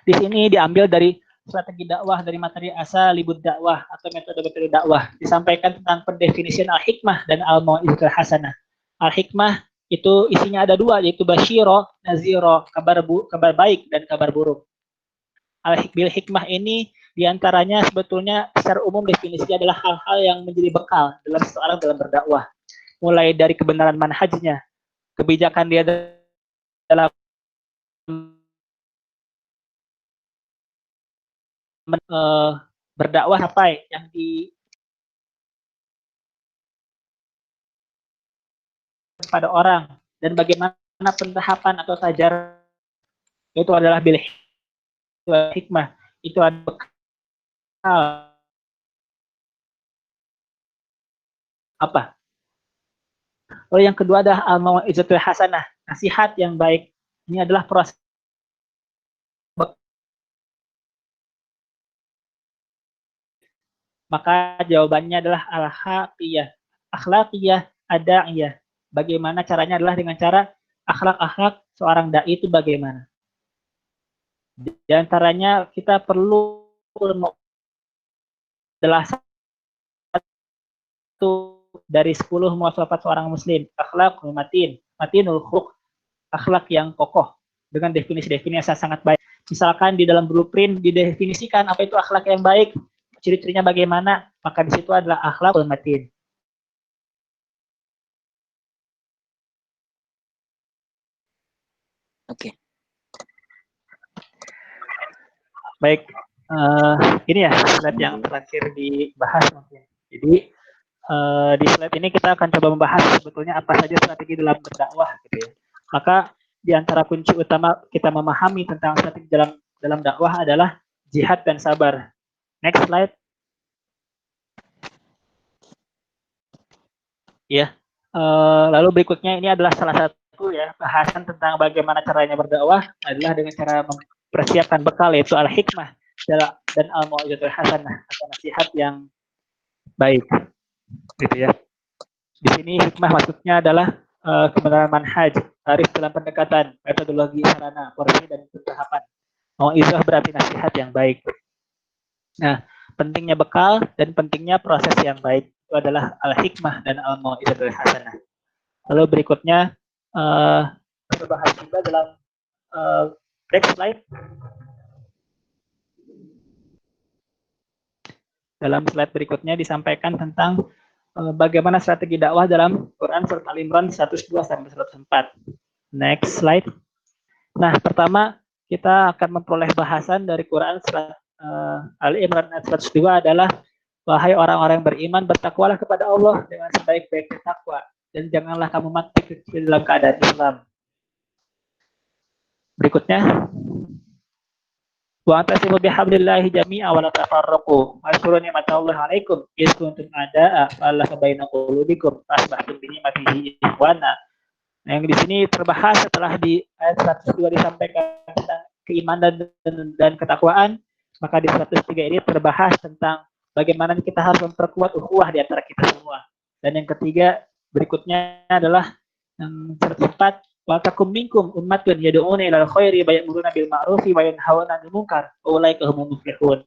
[SPEAKER 1] Di sini diambil dari strategi dakwah dari materi asalibud dakwah atau metode-metode dakwah. Disampaikan tentang pendefinisian al-hikmah dan al-mau'izatul hasanah. Al-hikmah itu isinya ada dua, yaitu basyiro, naziro, kabar baik dan kabar buruk. Al-bil hikmah ini diantaranya sebetulnya secara umum definisinya adalah hal-hal yang menjadi bekal dalam seseorang dalam berdakwah. Mulai dari kebenaran manhajnya, kebijakan dia dalam berdakwah sampai yang kepada orang dan bagaimana pentahapan atau tajar itu adalah bil hikmah, itu adalah bekal apa. Lalu yang kedua adalah al-mau'izatul hasanah, nasihat yang baik. Ini adalah proses maka jawabannya adalah al-haqiyah. Akhlaqiyah, ada'iyah. Bagaimana caranya adalah dengan cara akhlak-akhlak seorang dai itu bagaimana. Di antaranya kita perlu adalah satu dari 10 muwasafat seorang muslim, akhlaqul matinul khuluq, akhlak yang kokoh dengan definisi-definisi yang sangat baik. Misalkan di dalam blueprint didefinisikan apa itu akhlak yang baik, ciri-cirinya bagaimana, maka di situ adalah akhlakul matin.
[SPEAKER 2] Oke.
[SPEAKER 1] Baik, ini ya slide yang terakhir dibahas mungkin. Jadi di slide ini kita akan coba membahas sebetulnya apa saja strategi dalam berdakwah gitu ya. Maka di antara kunci utama kita memahami tentang strategi dalam dakwah adalah jihad dan sabar. Next slide. Ya. Lalu berikutnya ini adalah salah satu ya bahasan tentang bagaimana caranya berdakwah adalah dengan cara mempersiapkan bekal yaitu al-hikmah dan al-mau'izatul hasanah atau nasihat yang baik. Gitu ya. Di sini hikmah maksudnya adalah kebenaran manhaj, arif dalam pendekatan, metodologi, sarana, porsi, dan tahapan. Mau'izah berarti nasihat yang baik. Nah, pentingnya bekal dan pentingnya proses yang baik itu adalah al-hikmah dan al-mau'izatul hasanah. Lalu berikutnya kita bahas juga dalam next slide. Dalam slide berikutnya disampaikan tentang bagaimana strategi dakwah dalam Quran surat Al-Imran 102 sampai 104. Next slide. Nah, pertama kita akan memperoleh bahasan dari Quran surat Al-Imran ayat 102 adalah wahai orang-orang yang beriman, bertakwalah kepada Allah dengan sebaik-baiknya takwa dan janganlah kamu mati dalam keadaan Islam. Berikutnya, wa atasimu bihablillahi jami'a wa la tafarraqu. Waskuru ni'matallahi 'alaikum iz kuntum a'da'a fa'alafa baina qulubikum fasbahtum bi ni'matihi ikhwana. Nah, yang di sini terbahas setelah di ayat 102 disampaikan tentang keimanan dan ketakwaan, maka di 103 ini terbahas tentang bagaimana kita harus memperkuat ukhuwah di antara kita semua. Dan yang ketiga berikutnya adalah yang 104, wa takum minkum ummatun yad'una ilal khairi wa ya'muruna bil ma'rufi wa yanhauna 'anil munkar wa ulaika humul muflihun.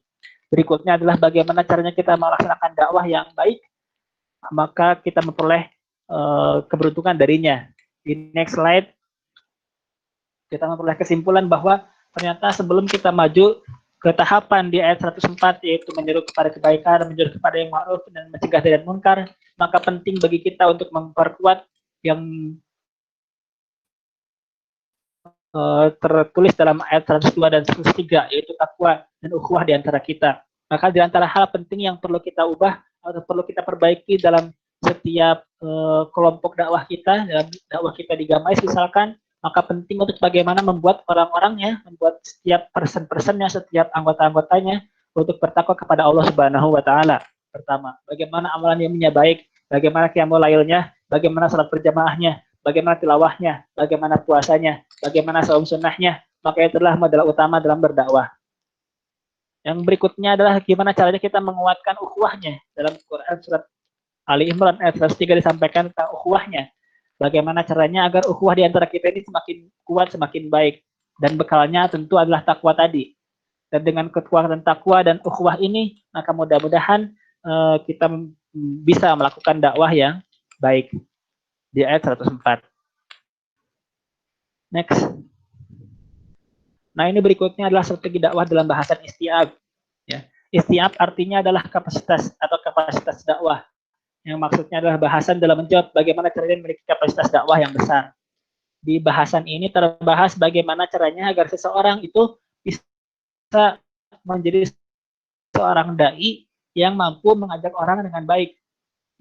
[SPEAKER 1] Berikutnya adalah bagaimana caranya kita melaksanakan dakwah yang baik, maka kita memperoleh keberuntungan darinya. Di next slide, kita memperoleh kesimpulan bahwa ternyata sebelum kita maju ke tahapan di ayat 104, yaitu menyeru kepada kebaikan, menyeru kepada yang ma'ruf, dan mencegah dari munkar, maka penting bagi kita untuk memperkuat yang tertulis dalam ayat 102 dan 103, yaitu takwa dan ukhuwah di antara kita. Maka di antara hal penting yang perlu kita ubah atau perlu kita perbaiki dalam setiap kelompok dakwah kita, dalam dakwah kita di Gamais misalkan, maka penting untuk bagaimana membuat orang-orangnya, membuat setiap person-personnya, setiap anggota-anggotanya untuk bertakwa kepada Allah Subhanahu wa taala. Pertama, bagaimana amalan ilmunya baik, bagaimana qiyamul lailnya, bagaimana salat berjamaahnya, bagaimana tilawahnya, bagaimana puasanya, bagaimana saum sunnahnya, maka itu adalah modal utama dalam berdakwah. Yang berikutnya adalah gimana caranya kita menguatkan ukhuwahnya. Dalam Quran surat Ali Imran ayat 103 disampaikan tentang ukhuwahnya. Bagaimana caranya agar ukhuwah di antara kita ini semakin kuat, semakin baik. Dan bekalnya tentu adalah takwa tadi. Dan dengan kekuatan takwa dan ukhuwah ini, maka mudah-mudahan kita bisa melakukan dakwah yang baik. Di ayat 104. Next. Nah, ini berikutnya adalah strategi dakwah dalam bahasan istiab. Ya. Istiab artinya adalah kapasitas atau kapasitas dakwah. Yang maksudnya adalah bahasan dalam menjawab bagaimana caranya memiliki kapasitas dakwah yang besar. Di bahasan ini terbahas bagaimana caranya agar seseorang itu bisa menjadi seorang dai yang mampu mengajak orang dengan baik.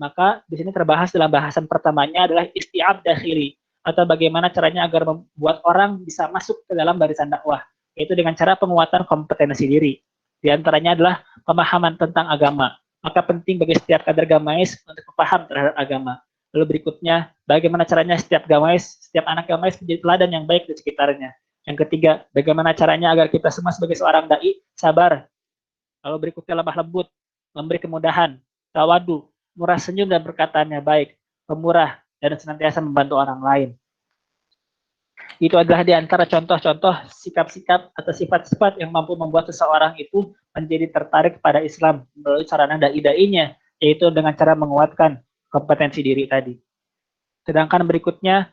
[SPEAKER 1] Maka di sini terbahas dalam bahasan pertamanya adalah istiab dakhili, atau bagaimana caranya agar membuat orang bisa masuk ke dalam barisan dakwah, yaitu dengan cara penguatan kompetensi diri. Di antaranya adalah pemahaman tentang agama. Maka penting bagi setiap kader Gamais untuk paham terhadap agama. Lalu berikutnya, bagaimana caranya setiap Gamais, setiap anak Gamais menjadi teladan yang baik di sekitarnya. Yang ketiga, bagaimana caranya agar kita semua sebagai seorang dai sabar. Lalu berikutnya lemah lembut, memberi kemudahan, tawadu, murah senyum dan perkataannya baik, pemurah, dan senantiasa membantu orang lain. Itu adalah di antara contoh-contoh sikap-sikap atau sifat-sifat yang mampu membuat seseorang itu menjadi tertarik pada Islam melalui sarana dai-dainya, yaitu dengan cara menguatkan kompetensi diri tadi. Sedangkan berikutnya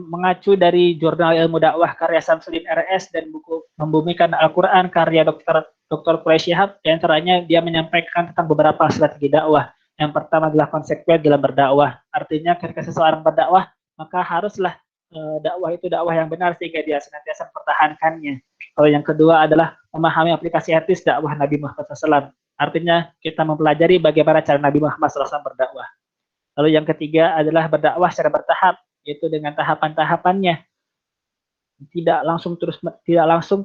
[SPEAKER 1] mengacu dari jurnal ilmu dakwah karya Samsudin RS dan buku Membumikan Al-Quran karya Dr. Quraish Shihab, di antaranya dia menyampaikan tentang beberapa strategi dakwah. Yang pertama adalah konsekuen dalam berdakwah. Artinya ketika seseorang berdakwah, maka haruslah dakwah itu dakwah yang benar sehingga dia senantiasa mempertahankannya. Lalu yang kedua adalah memahami aplikasi etis dakwah Nabi Muhammad SAW. Artinya kita mempelajari bagaimana cara Nabi Muhammad SAW berdakwah. Lalu yang ketiga adalah berdakwah secara bertahap, yaitu dengan tahapan-tahapannya. Tidak langsung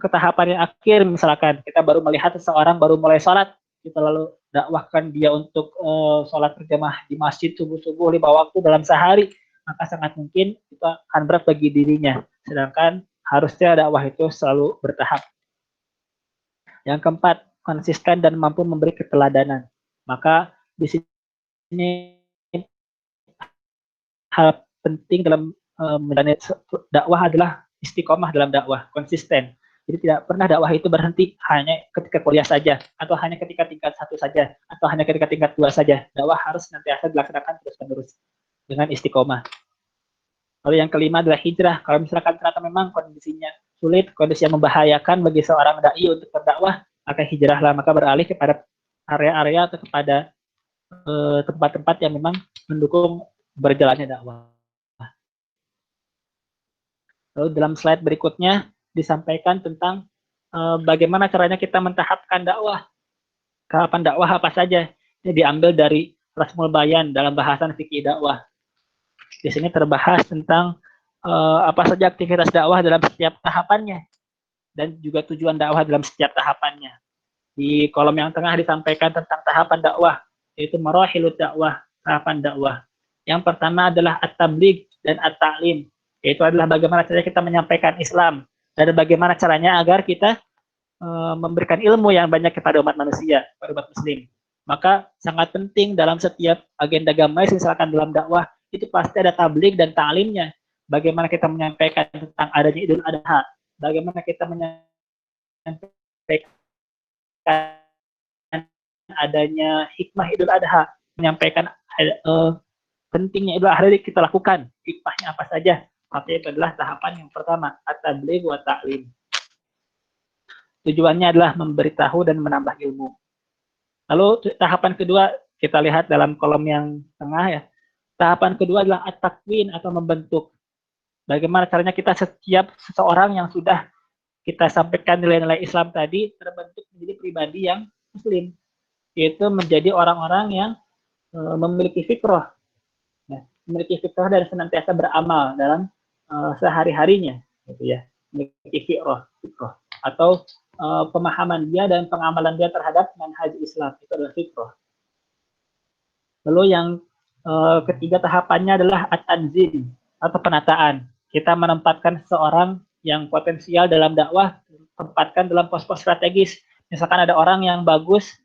[SPEAKER 1] ke tahapan yang akhir. Misalkan kita baru melihat seseorang baru mulai sholat, kita lalu dakwahkan dia untuk sholat berjamaah di masjid subuh-subuh 5 waktu dalam sehari, maka sangat mungkin itu akan berat bagi dirinya. Sedangkan harusnya dakwah itu selalu bertahap. Yang keempat, konsisten dan mampu memberi keteladanan. Maka di sini hal penting dalam menjalani dakwah adalah istiqomah dalam dakwah, konsisten. Jadi tidak pernah dakwah itu berhenti hanya ketika kuliah saja, atau hanya ketika tingkat 1 saja, atau hanya ketika tingkat 2 saja. Dakwah harus nantiasa dilaksanakan terus-menerus dengan istiqomah. Lalu yang kelima adalah hijrah. Kalau misalkan ternyata memang kondisinya sulit, kondisi yang membahayakan bagi seorang dai untuk berdakwah, maka hijrahlah, maka beralih kepada area-area atau kepada tempat-tempat yang memang mendukung berjalannya dakwah. Lalu dalam slide berikutnya disampaikan tentang bagaimana caranya kita mentahapkan dakwah. Tahapan dakwah apa saja? Ini diambil dari Rasmul Bayan dalam bahasan fikih dakwah. Di sini terbahas tentang apa saja aktivitas dakwah dalam setiap tahapannya dan juga tujuan dakwah dalam setiap tahapannya. Di kolom yang tengah disampaikan tentang tahapan dakwah, yaitu marahilut dakwah, tahapan dakwah. Yang pertama adalah at-tabligh dan at-ta'lim, yaitu adalah bagaimana caranya kita menyampaikan Islam dan bagaimana caranya agar kita memberikan ilmu yang banyak kepada umat manusia, kepada umat muslim. Maka sangat penting dalam setiap agenda gamais, misalkan dalam dakwah, itu pasti ada tabligh dan ta'limnya. Bagaimana kita menyampaikan tentang adanya Idul Adha, bagaimana kita menyampaikan adanya hikmah Idul Adha, menyampaikan pentingnya Idul Adha kita lakukan, hikmahnya apa saja. Maka itu adalah tahapan yang pertama, at-tabligh wa ta'lim. Tujuannya adalah memberitahu dan menambah ilmu. Lalu tahapan kedua, kita lihat dalam kolom yang tengah ya. Tahapan kedua adalah at-takwin atau membentuk. Bagaimana caranya kita setiap seseorang yang sudah kita sampaikan nilai-nilai Islam tadi terbentuk menjadi pribadi yang muslim, yaitu menjadi orang-orang yang memiliki fikrah, ya, memiliki fikrah dan senantiasa beramal dalam sehari-harinya, gitu ya, memiliki fikrah atau pemahaman dia dan pengamalan dia terhadap manhaj Islam, itu adalah fikrah. Lalu yang ketiga tahapannya adalah at-tanzim atau penataan. Kita menempatkan seseorang yang potensial dalam dakwah, tempatkan dalam pos-pos strategis. Misalkan ada orang yang bagus,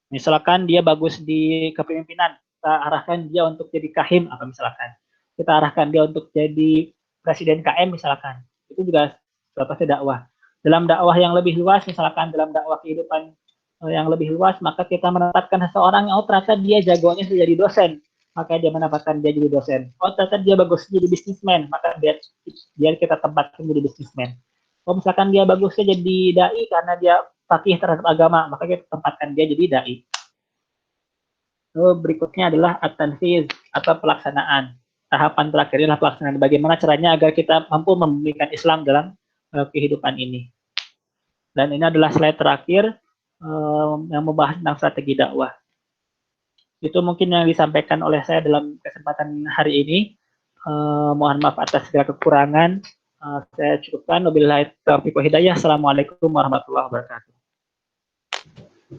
[SPEAKER 1] misalkan dia bagus di kepemimpinan, kita arahkan dia untuk jadi kahim, atau misalkan kita arahkan dia untuk jadi presiden KM misalkan. Itu juga suatu dakwah. Dalam dakwah yang lebih luas, misalkan dalam dakwah kehidupan yang lebih luas, maka kita menempatkan seseorang yang ternyata dia jagoannya jadi dosen, maka dia menempatkan dia jadi dosen. Oh ternyata dia bagus jadi bisnismen, maka dia kita tempatkan jadi bisnismen. Oh misalkan dia bagusnya jadi dai karena dia fakih terhadap agama, maka kita tempatkan dia jadi dai. Lalu berikutnya adalah at-tanfiz atau pelaksanaan. Tahapan terakhir adalah pelaksanaan. Bagaimana caranya agar kita mampu memberikan Islam dalam kehidupan ini. Dan ini adalah slide terakhir yang membahas tentang strategi dakwah. Itu mungkin yang disampaikan oleh saya dalam kesempatan hari ini. Mohon maaf atas segala kekurangan. Saya cukupkan. Wabillahi taufiq wal hidayah. Assalamualaikum warahmatullahi wabarakatuh.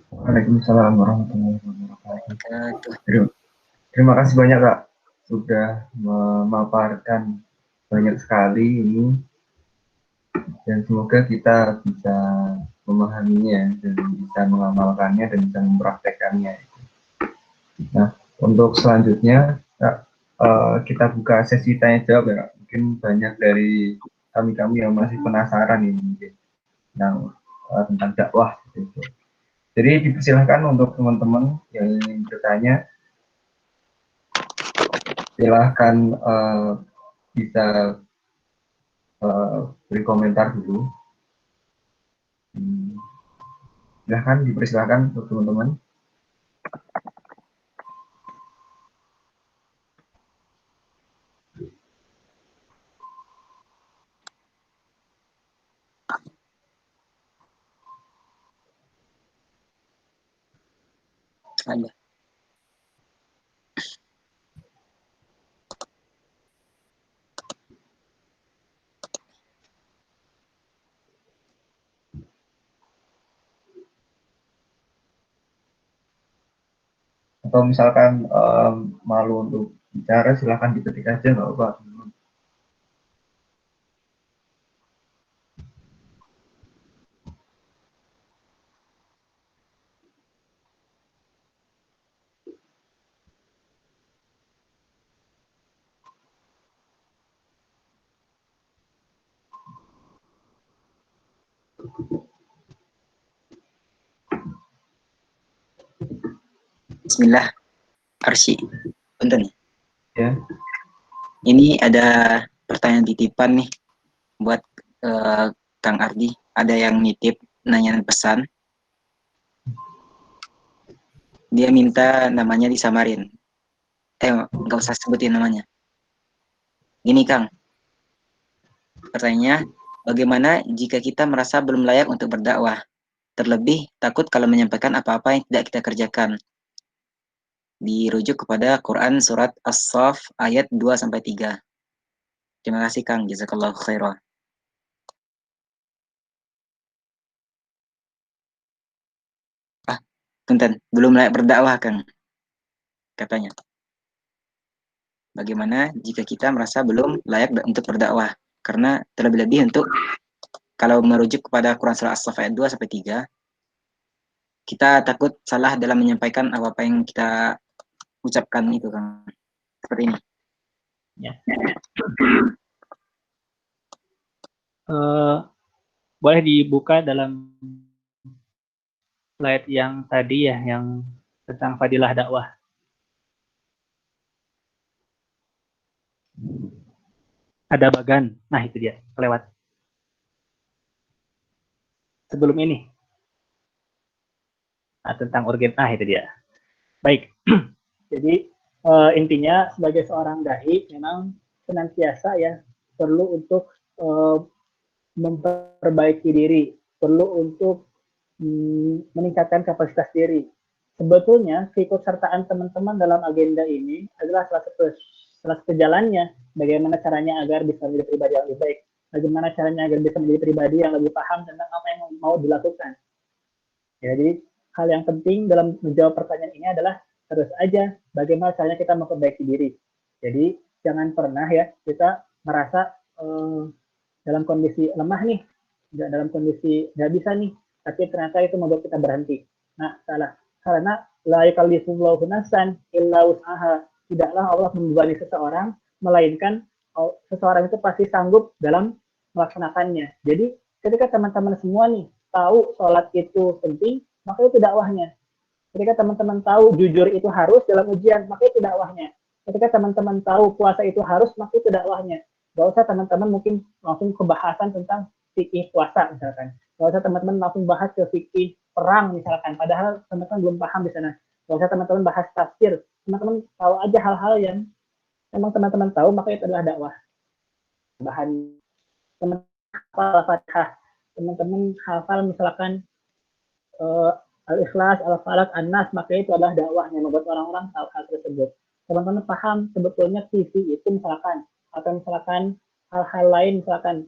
[SPEAKER 2] Waalaikumsalam warahmatullahi wabarakatuh. Terima kasih banyak Kak sudah memaparkan banyak sekali ini, dan semoga kita bisa memahaminya dan bisa mengamalkannya dan bisa mempraktekannya. Nah, untuk selanjutnya Kak, kita buka sesi tanya jawab ya Kak. Mungkin banyak dari kami yang masih penasaran ini mungkin tentang dakwah gitu. Jadi dipersilahkan untuk teman-teman yang ingin bertanya, silahkan bisa beri komentar dulu. Silahkan dipersilahkan untuk teman-teman.
[SPEAKER 3] Ada.
[SPEAKER 2] Atau misalkan malu untuk bicara, silahkan diketik aja, nggak apa-apa.
[SPEAKER 3] Bismillah, Arsy. Punten.
[SPEAKER 2] Ya.
[SPEAKER 3] Ini ada pertanyaan titipan nih buat Kang Ardi. Ada yang nitip nanya pesan. Dia minta namanya disamarin. Nggak usah sebutin namanya. Gini Kang, pertanyaannya, bagaimana jika kita merasa belum layak untuk berdakwah? Terlebih takut kalau menyampaikan apa-apa yang tidak kita kerjakan. Dirujuk kepada Quran surat As-Saff ayat 2-3. Terima kasih Kang, jazakallahu khairan. Punten, belum layak berdakwah Kang, katanya. Bagaimana jika kita merasa belum layak untuk berdakwah? Karena terlebih-lebih untuk kalau merujuk kepada Quran surah As-Saff ayat 2-3, kita takut salah dalam menyampaikan apa-apa yang kita ucapkan itu Kang. Seperti ini.
[SPEAKER 1] Ya. Boleh dibuka dalam slide yang tadi ya, yang tentang fadilah dakwah. Ada bagan. Nah, itu dia, kelewat. Sebelum ini. Nah, tentang urgen. Ah, itu dia. Baik. Jadi, intinya sebagai seorang dai memang senantiasa ya perlu untuk memperbaiki diri, perlu untuk meningkatkan kapasitas diri. Sebetulnya keikutsertaan teman-teman dalam agenda ini adalah salah satu jalannya bagaimana caranya agar bisa menjadi pribadi yang lebih baik, bagaimana caranya agar bisa menjadi pribadi yang lebih paham tentang apa yang mau dilakukan. Ya, jadi hal yang penting dalam menjawab pertanyaan ini adalah terus aja bagaimana caranya kita memperbaiki diri. Jadi jangan pernah ya kita merasa dalam kondisi lemah nih, dalam kondisi nggak bisa nih, tapi ternyata itu membuat kita berhenti. Nah, salah. Karena la yukallifullahu nafsan illa wus'aha. Tidaklah Allah membebani seseorang, melainkan seseorang itu pasti sanggup dalam melaksanakannya. Jadi, ketika teman-teman semua nih tahu sholat itu penting, maka itu dakwahnya. Ketika teman-teman tahu jujur itu harus dalam ujian, maka itu dakwahnya. Ketika teman-teman tahu puasa itu harus, maka itu dakwahnya. Gak usah teman-teman mungkin langsung ke bahasan tentang fikih puasa misalkan. Gak usah teman-teman langsung bahas ke fikih perang misalkan. Padahal teman-teman belum paham di sana. Gak usah teman-teman bahas tafsir. Teman-teman tahu aja hal-hal yang memang teman-teman tahu, maka itu adalah dakwah. Bahan teman-teman hafal Al-Fatihah. Teman-teman hafal misalkan Al-Ikhlas, Al-Falaq, An-Nas, maka itu adalah dakwah yang membuat orang-orang tahu hal tersebut. Teman-teman paham sebetulnya TV itu misalkan, atau misalkan hal-hal lain, misalkan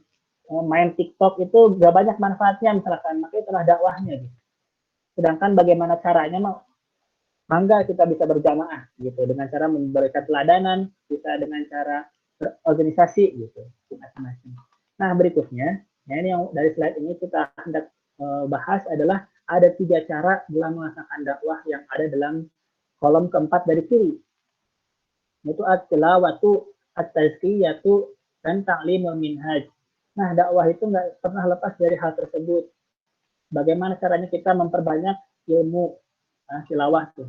[SPEAKER 1] main TikTok itu gak banyak manfaatnya misalkan, maka itu adalah dakwahnya. Gitu. Sedangkan bagaimana caranya, mangga kita bisa berjamaah gitu, dengan cara memberikan teladanan, bisa dengan cara berorganisasi gitu. Nah berikutnya, ya ini yang dari slide ini kita hendak bahas adalah ada 3 cara dalam melaksanakan dakwah yang ada dalam kolom keempat dari kiri. Yaitu at-tilawatu, at-tazkiyatu, dan ta'limul minhaj. Nah, dakwah itu nggak pernah lepas dari hal tersebut. Bagaimana caranya kita memperbanyak ilmu tilawah tuh.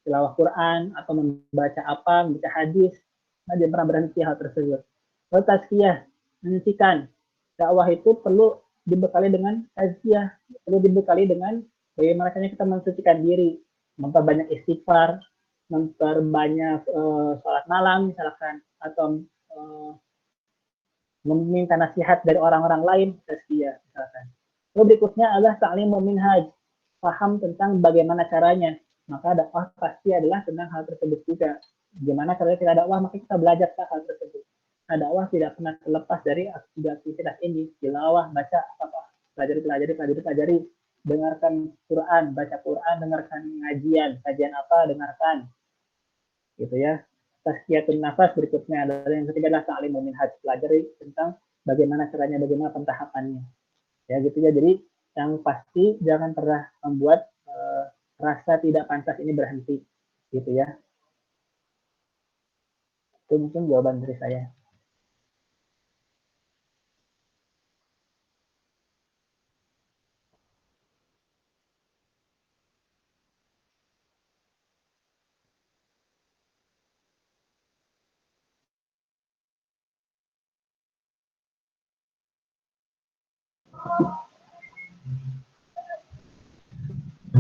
[SPEAKER 1] Tilawah Quran, atau membaca apa, membaca hadis. Nah, dia pernah berhenti hal tersebut. Lalu tazkiyah, menyucikan. Dakwah itu perlu dibekali dengan tazkiyah, perlu dibekali dengan bagaimana caranya kita mensucikan diri, memperbanyak istighfar, memperbanyak sholat malam misalkan, atau meminta nasihat dari orang-orang lain, tazkiyah misalkan. Lalu berikutnya adalah ta'limul minhaj, paham tentang bagaimana caranya. Maka dakwah pasti adalah tentang hal tersebut juga. Bagaimana caranya kita dakwah, maka kita belajar tentang hal tersebut. Nah, dakwah tidak pernah terlepas dari aktivitas ini. Tilawah, baca, apa, pelajari, dengarkan Quran, baca Quran, dengarkan kajian apa, dengarkan. Gitu ya. Tazkiyatun nafas berikutnya adalah yang ketiga adalah ta'limul minhaj, pelajari tentang bagaimana caranya, bagaimana pentahapannya. Ya gitu ya. Jadi yang pasti jangan pernah membuat rasa tidak pantas ini berhenti. Gitu ya. Itu mungkin jawaban dari saya.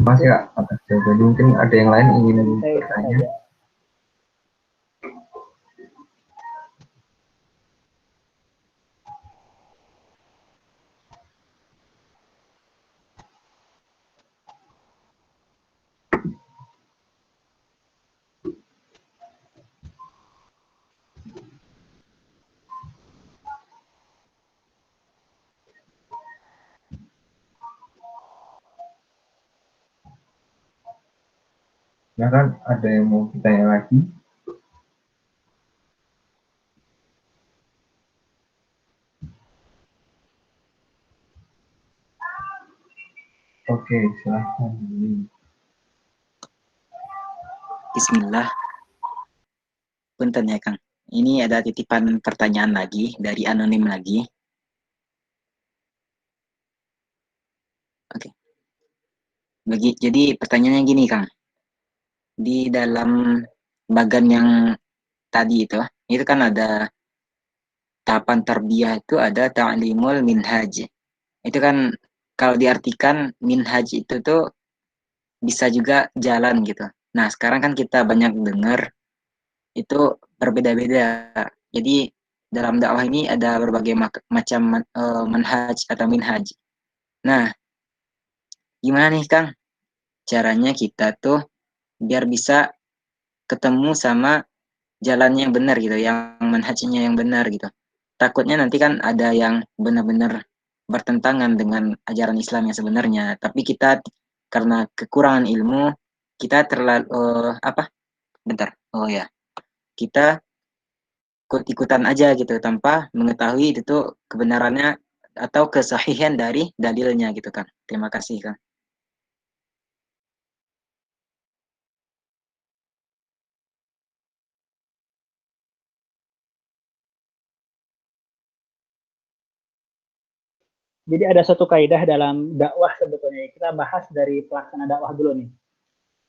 [SPEAKER 2] kasih Kak atas jawabannya. Mungkin ada yang lain ingin
[SPEAKER 1] Saya
[SPEAKER 2] bertanya.
[SPEAKER 1] saja.
[SPEAKER 2] Nah kan ada yang mau ditanya lagi? Oke, silahkan.
[SPEAKER 3] Bismillah. Punten ya Kang. Ini ada titipan pertanyaan lagi dari anonim lagi. Oke. Jadi pertanyaannya gini Kang. Di dalam bagan yang tadi itu kan ada tahapan tarbiyah itu ada ta'limul minhaj. Itu kan kalau diartikan minhaj itu tuh bisa juga jalan gitu. Nah, sekarang kan kita banyak dengar itu berbeda-beda. Jadi dalam dakwah ini ada berbagai macam manhaj atau minhaj. Nah, gimana nih Kang caranya kita tuh biar bisa ketemu sama jalannya yang benar gitu, yang manhajnya yang benar gitu. Takutnya nanti kan ada yang benar-benar bertentangan dengan ajaran Islam yang sebenarnya, tapi kita karena kekurangan ilmu kita terlalu apa? Bentar. Oh ya, kita ikut-ikutan aja gitu tanpa mengetahui itu kebenarannya atau kesahihan dari dalilnya gitu kan. Terima kasih kan.
[SPEAKER 1] Jadi ada satu kaidah dalam dakwah sebetulnya. Kita bahas dari pelaksana dakwah dulu nih.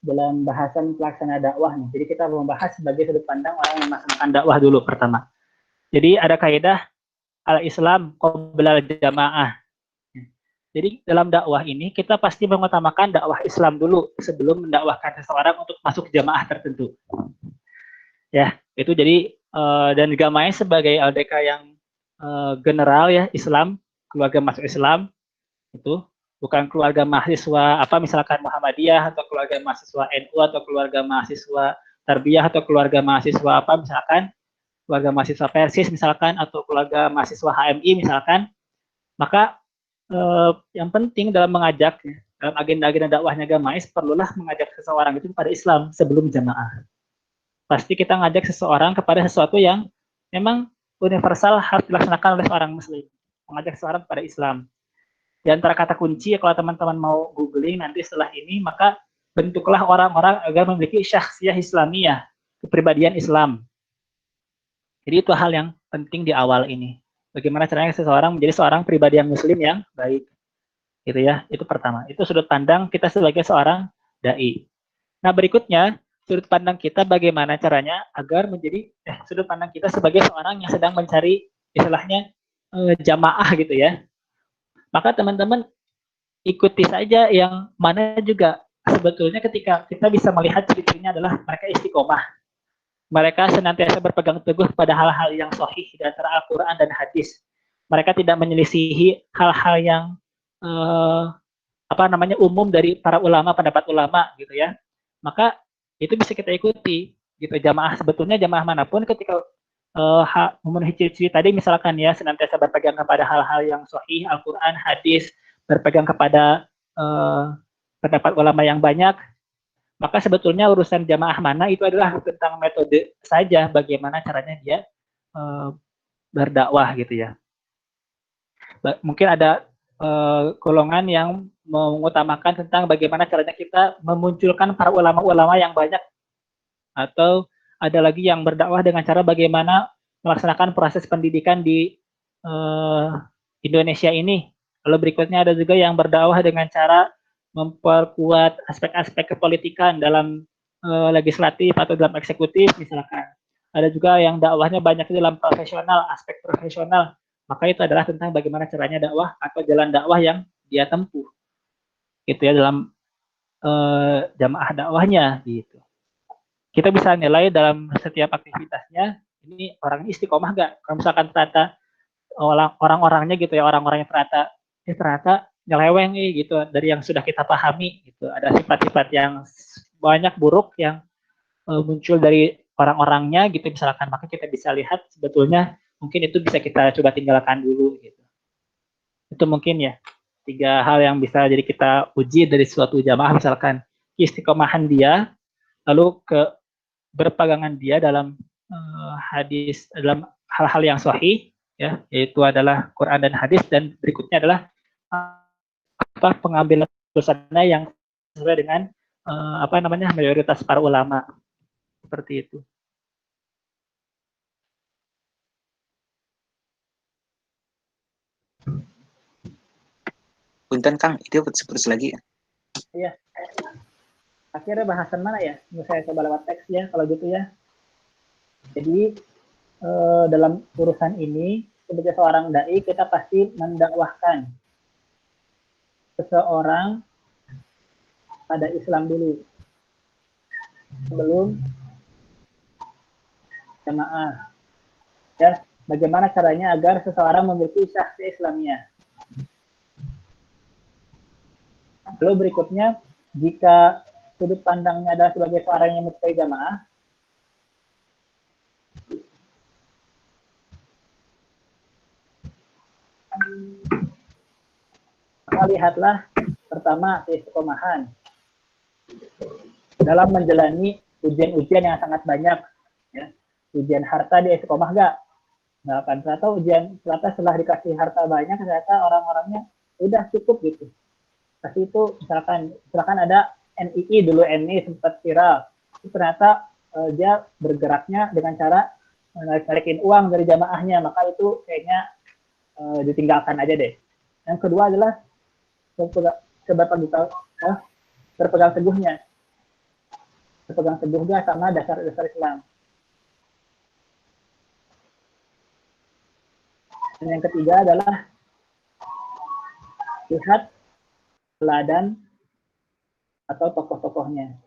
[SPEAKER 1] Dalam bahasan pelaksana dakwah nih. Jadi kita membahas sebagai sudut pandang orang yang melaksanakan dakwah dulu pertama. Jadi ada kaidah al-Islam qabla al-jamaah. Jadi dalam dakwah ini kita pasti mengutamakan dakwah Islam dulu sebelum mendakwahkan seseorang untuk masuk jamaah tertentu. Ya, itu jadi dan Gamai sebagai LDK yang general ya Islam, keluarga masuk Islam itu bukan keluarga mahasiswa apa misalkan Muhammadiyah atau keluarga mahasiswa NU atau keluarga mahasiswa Tarbiyah atau keluarga mahasiswa apa misalkan keluarga mahasiswa Persis misalkan atau keluarga mahasiswa HMI misalkan, maka yang penting dalam mengajak dalam agenda-agenda dakwahnya Gamais perlulah mengajak seseorang itu kepada Islam sebelum jamaah. Pasti kita ngajak seseorang kepada sesuatu yang memang universal harus dilaksanakan oleh seorang muslim, mengajak seseorang kepada Islam. Di antara kata kunci kalau teman-teman mau googling nanti setelah ini, maka bentuklah orang-orang agar memiliki syakhsiyah Islamiyah, kepribadian Islam. Jadi itu hal yang penting di awal ini. Bagaimana caranya seseorang menjadi seorang pribadi yang muslim yang baik. Gitu ya, itu pertama. Itu sudut pandang kita sebagai seorang dai. Nah, berikutnya sudut pandang kita bagaimana caranya agar menjadi sudut pandang kita sebagai seorang yang sedang mencari istilahnya jamaah gitu ya. Maka teman-teman ikuti saja yang mana juga sebetulnya ketika kita bisa melihat ciri-cirinya adalah mereka istiqomah. Mereka senantiasa berpegang teguh pada hal-hal yang sahih di antara Al-Quran dan hadis. Mereka tidak menyelisihi hal-hal yang umum dari para ulama, pendapat ulama gitu ya. Maka itu bisa kita ikuti gitu. Jamaah sebetulnya jamaah manapun ketika memenuhi ciri-ciri tadi misalkan ya senantiasa berpegang kepada hal-hal yang sahih, Al-Quran, hadis, berpegang kepada pendapat ulama yang banyak, maka sebetulnya urusan jamaah mana itu adalah tentang metode saja bagaimana caranya dia berdakwah gitu ya. Mungkin ada golongan yang mengutamakan tentang bagaimana caranya kita memunculkan para ulama-ulama yang banyak, atau ada lagi yang berdakwah dengan cara bagaimana melaksanakan proses pendidikan di Indonesia ini. Lalu berikutnya ada juga yang berdakwah dengan cara memperkuat aspek-aspek kepolitikan dalam legislatif atau dalam eksekutif misalkan. Ada juga yang dakwahnya banyak dalam profesional, aspek profesional. Maka itu adalah tentang bagaimana caranya dakwah atau jalan dakwah yang dia tempuh. Gitu ya dalam jamaah dakwahnya gitu. Kita bisa nilai dalam setiap aktivitasnya ini orang istiqomah gak? Kalau misalkan ternyata orang-orangnya gitu ya, orang-orangnya ternyata nyeleweng gitu dari yang sudah kita pahami gitu. Ada sifat-sifat yang banyak buruk yang muncul dari orang-orangnya gitu misalkan, maka kita bisa lihat sebetulnya mungkin itu bisa kita coba tinggalkan dulu gitu. Itu mungkin ya 3 hal yang bisa jadi kita uji dari suatu jamaah, misalkan istiqomahan dia, lalu berpegangan dia dalam hadis, dalam hal-hal yang sahih ya, yaitu adalah Quran dan hadis, dan berikutnya adalah pengambilan keputusannya yang sesuai dengan mayoritas para ulama, seperti itu.
[SPEAKER 3] Punten Kang, itu putus lagi.
[SPEAKER 1] Iya. Akhirnya bahasan mana ya? Saya coba lewat teks ya kalau gitu ya. Jadi dalam urusan ini sebagai seorang dai kita pasti mendakwahkan seseorang pada Islam dulu sebelum jamaah. Ya, bagaimana caranya agar seseorang memiliki syahsi Islamnya. Lalu berikutnya, jika sudut pandangnya adalah sebagai seorang yang menyukai jamaah, maka lihatlah pertama keistiqomahan dalam menjalani ujian-ujian yang sangat banyak. Ya. Ujian harta di istiqomah gak? Nah, kan ternyata setelah dikasih harta banyak, ternyata orang-orangnya udah cukup gitu. Kasih itu misalkan ada NII dulu, NII sempat viral. Ternyata dia bergeraknya dengan cara menarik-narikin uang dari jamaahnya, maka itu kayaknya ditinggalkan aja deh. Yang kedua adalah berpegang teguhnya sama dasar-dasar Islam. Dan yang ketiga adalah lihat teladan atau tokoh-tokohnya.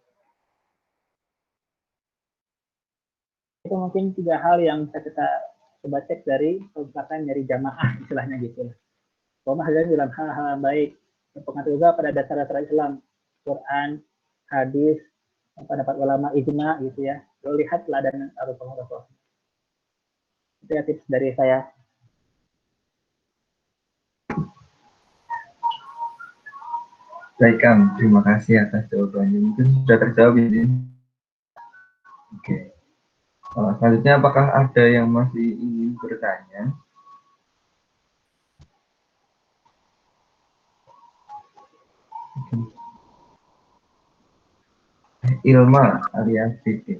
[SPEAKER 1] Itu mungkin 3 hal yang bisa kita coba cek dari misalkan dari jamaah istilahnya gitu. Pemahaman dalam hal-hal yang baik, berpengaruh juga pada dasar-dasar Islam, Quran, hadis, pendapat ulama, ijma gitu ya. Lalu lihat teladan atau tokoh-tokoh. Itu ya tips dari saya.
[SPEAKER 2] Baik Kang, terima kasih atas jawabannya. Mungkin sudah terjawab ini. Oke. Selanjutnya apakah ada yang masih ingin bertanya? Ilma alias Vivi.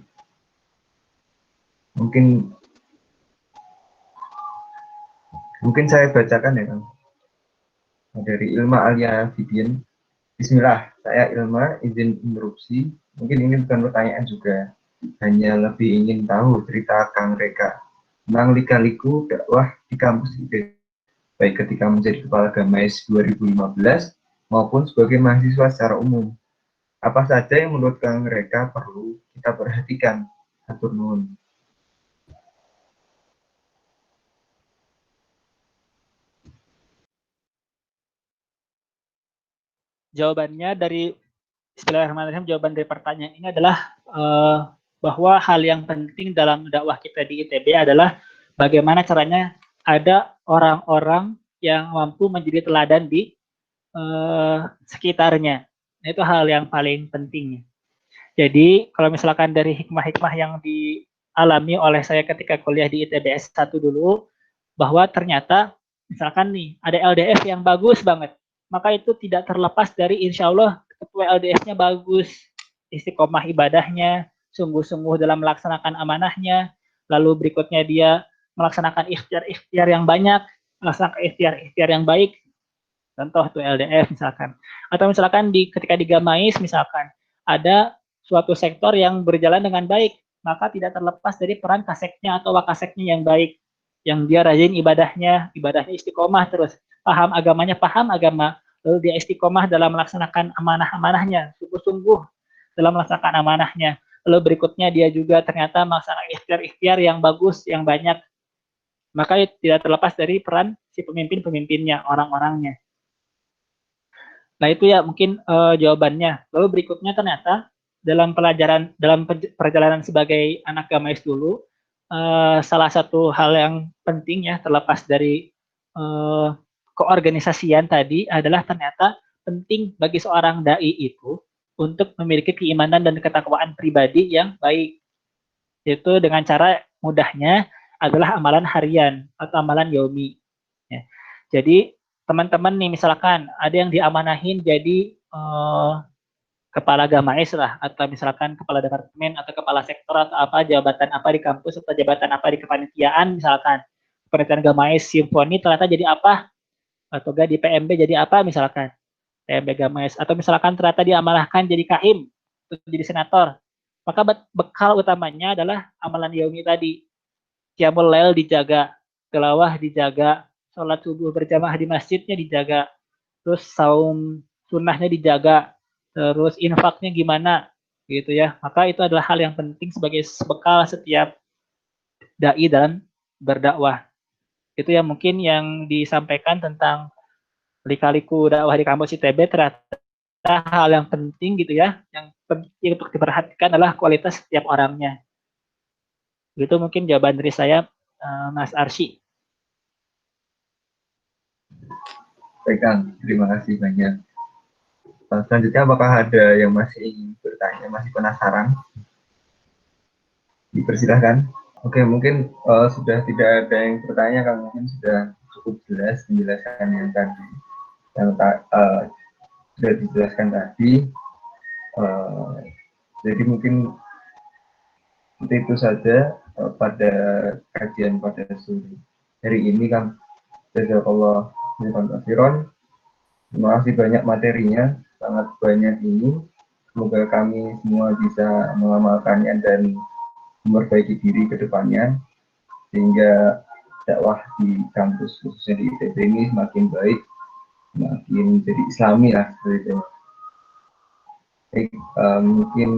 [SPEAKER 2] Mungkin saya bacakan ya Kang. Dari Ilma alias Vivian. Bismillah, saya Ilma, izin interupsi. Mungkin ini bukan pertanyaan juga, hanya lebih ingin tahu cerita Kang Reka tentang lika-liku dakwah di kampus ITB, baik ketika menjadi Kepala Gamais 2015 maupun sebagai mahasiswa secara umum. Apa saja yang menurut Kang Reka perlu kita perhatikan? Hatur nuhun.
[SPEAKER 1] Jawabannya dari Bismillahirrahmanirrahim, jawaban dari pertanyaan ini adalah bahwa hal yang penting dalam dakwah kita di ITB adalah bagaimana caranya ada orang-orang yang mampu menjadi teladan di sekitarnya. Itu hal yang paling penting. Jadi kalau misalkan dari hikmah-hikmah yang dialami oleh saya ketika kuliah di ITB S1 dulu, bahwa ternyata misalkan nih ada LDF yang bagus banget, maka itu tidak terlepas dari insya Allah ketua LDF-nya bagus, istiqomah ibadahnya, sungguh-sungguh dalam melaksanakan amanahnya, lalu berikutnya dia melaksanakan ikhtiar-ikhtiar yang banyak, melaksanakan ikhtiar-ikhtiar yang baik, contoh tuh LDF misalkan. Atau misalkan ketika di Gamais misalkan ada suatu sektor yang berjalan dengan baik, maka tidak terlepas dari peran kaseknya atau wakaseknya yang baik, yang dia rajin ibadahnya istiqomah terus, paham agama, lalu dia istiqomah dalam melaksanakan amanah-amanahnya, sungguh-sungguh dalam melaksanakan amanahnya. Lalu berikutnya dia juga ternyata melaksanakan ikhtiar-ikhtiar yang bagus, yang banyak. Maka tidak terlepas dari peran si pemimpin-pemimpinnya, orang-orangnya. Nah itu ya mungkin jawabannya. Lalu berikutnya ternyata dalam perjalanan sebagai anak Gamais dulu, salah satu hal yang penting ya terlepas dari keorganisasian tadi adalah ternyata penting bagi seorang dai itu untuk memiliki keimanan dan ketakwaan pribadi yang baik. Yaitu dengan cara mudahnya adalah amalan harian atau amalan yaumi. Ya. Jadi teman-teman nih misalkan ada yang diamanahin jadi kepala gamais lah, atau misalkan kepala departemen atau kepala sektor atau apa, jabatan apa di kampus atau jabatan apa di kepanitiaan, misalkan kepanitiaan gamais simfoni ternyata jadi apa, atau gak di PMB jadi apa misalkan, PMB gamais, atau misalkan ternyata diamanahkan jadi kahim, jadi senator, maka bekal utamanya adalah amalan yaumi tadi. Qiyamul lail dijaga, tilawah dijaga, sholat subuh berjamaah di masjidnya dijaga, terus saum sunnahnya dijaga, terus infaknya gimana gitu ya. Maka itu adalah hal yang penting sebagai bekal setiap dai dalam berdakwah. Itu yang mungkin yang disampaikan tentang lika-liku dakwah di kampus ITB. Ternyata hal yang penting gitu ya, yang penting untuk diperhatikan adalah kualitas setiap orangnya. Itu mungkin jawaban dari saya, Mas Arsy.
[SPEAKER 2] Baik Kang, terima kasih banyak. Selanjutnya apakah ada yang masih ingin bertanya, masih penasaran? Dipersilahkan. Oke, mungkin sudah tidak ada yang bertanya, Kang. Mungkin sudah cukup jelas penjelasan yang tadi, yang sudah dijelaskan tadi. Jadi mungkin itu saja pada kajian pada sore hari ini, Kang. Jazakallah khairan. Terima kasih banyak materinya, sangat banyak ini. Semoga kami semua bisa mengamalkannya dan memperbaiki diri ke depannya, sehingga dakwah di kampus khususnya di ITB ini semakin baik, semakin jadi islami lah seperti itu. Baik, mungkin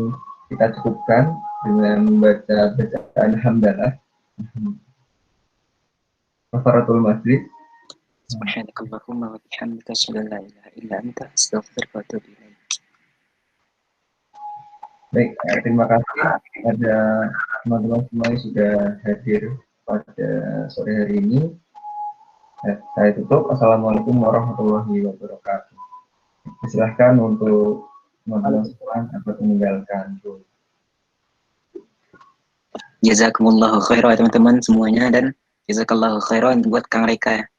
[SPEAKER 2] kita cukupkan dengan membaca bacaan hamdalah. Kafaratul majlis.
[SPEAKER 3] Subhanakallahumma wa bihamdika asyhadu an la ilaha illa anta astaghfiruka wa atubu ilaik.
[SPEAKER 2] Baik, terima kasih ada teman-teman semua yang sudah hadir pada sore hari ini. Saya tutup. Assalamualaikum warahmatullahi wabarakatuh. Silahkan untuk teman-teman semua dapat meninggalkan.
[SPEAKER 3] Jazakumullahu khairan teman-teman semuanya, dan jazakallahu khairan buat Kang Reka.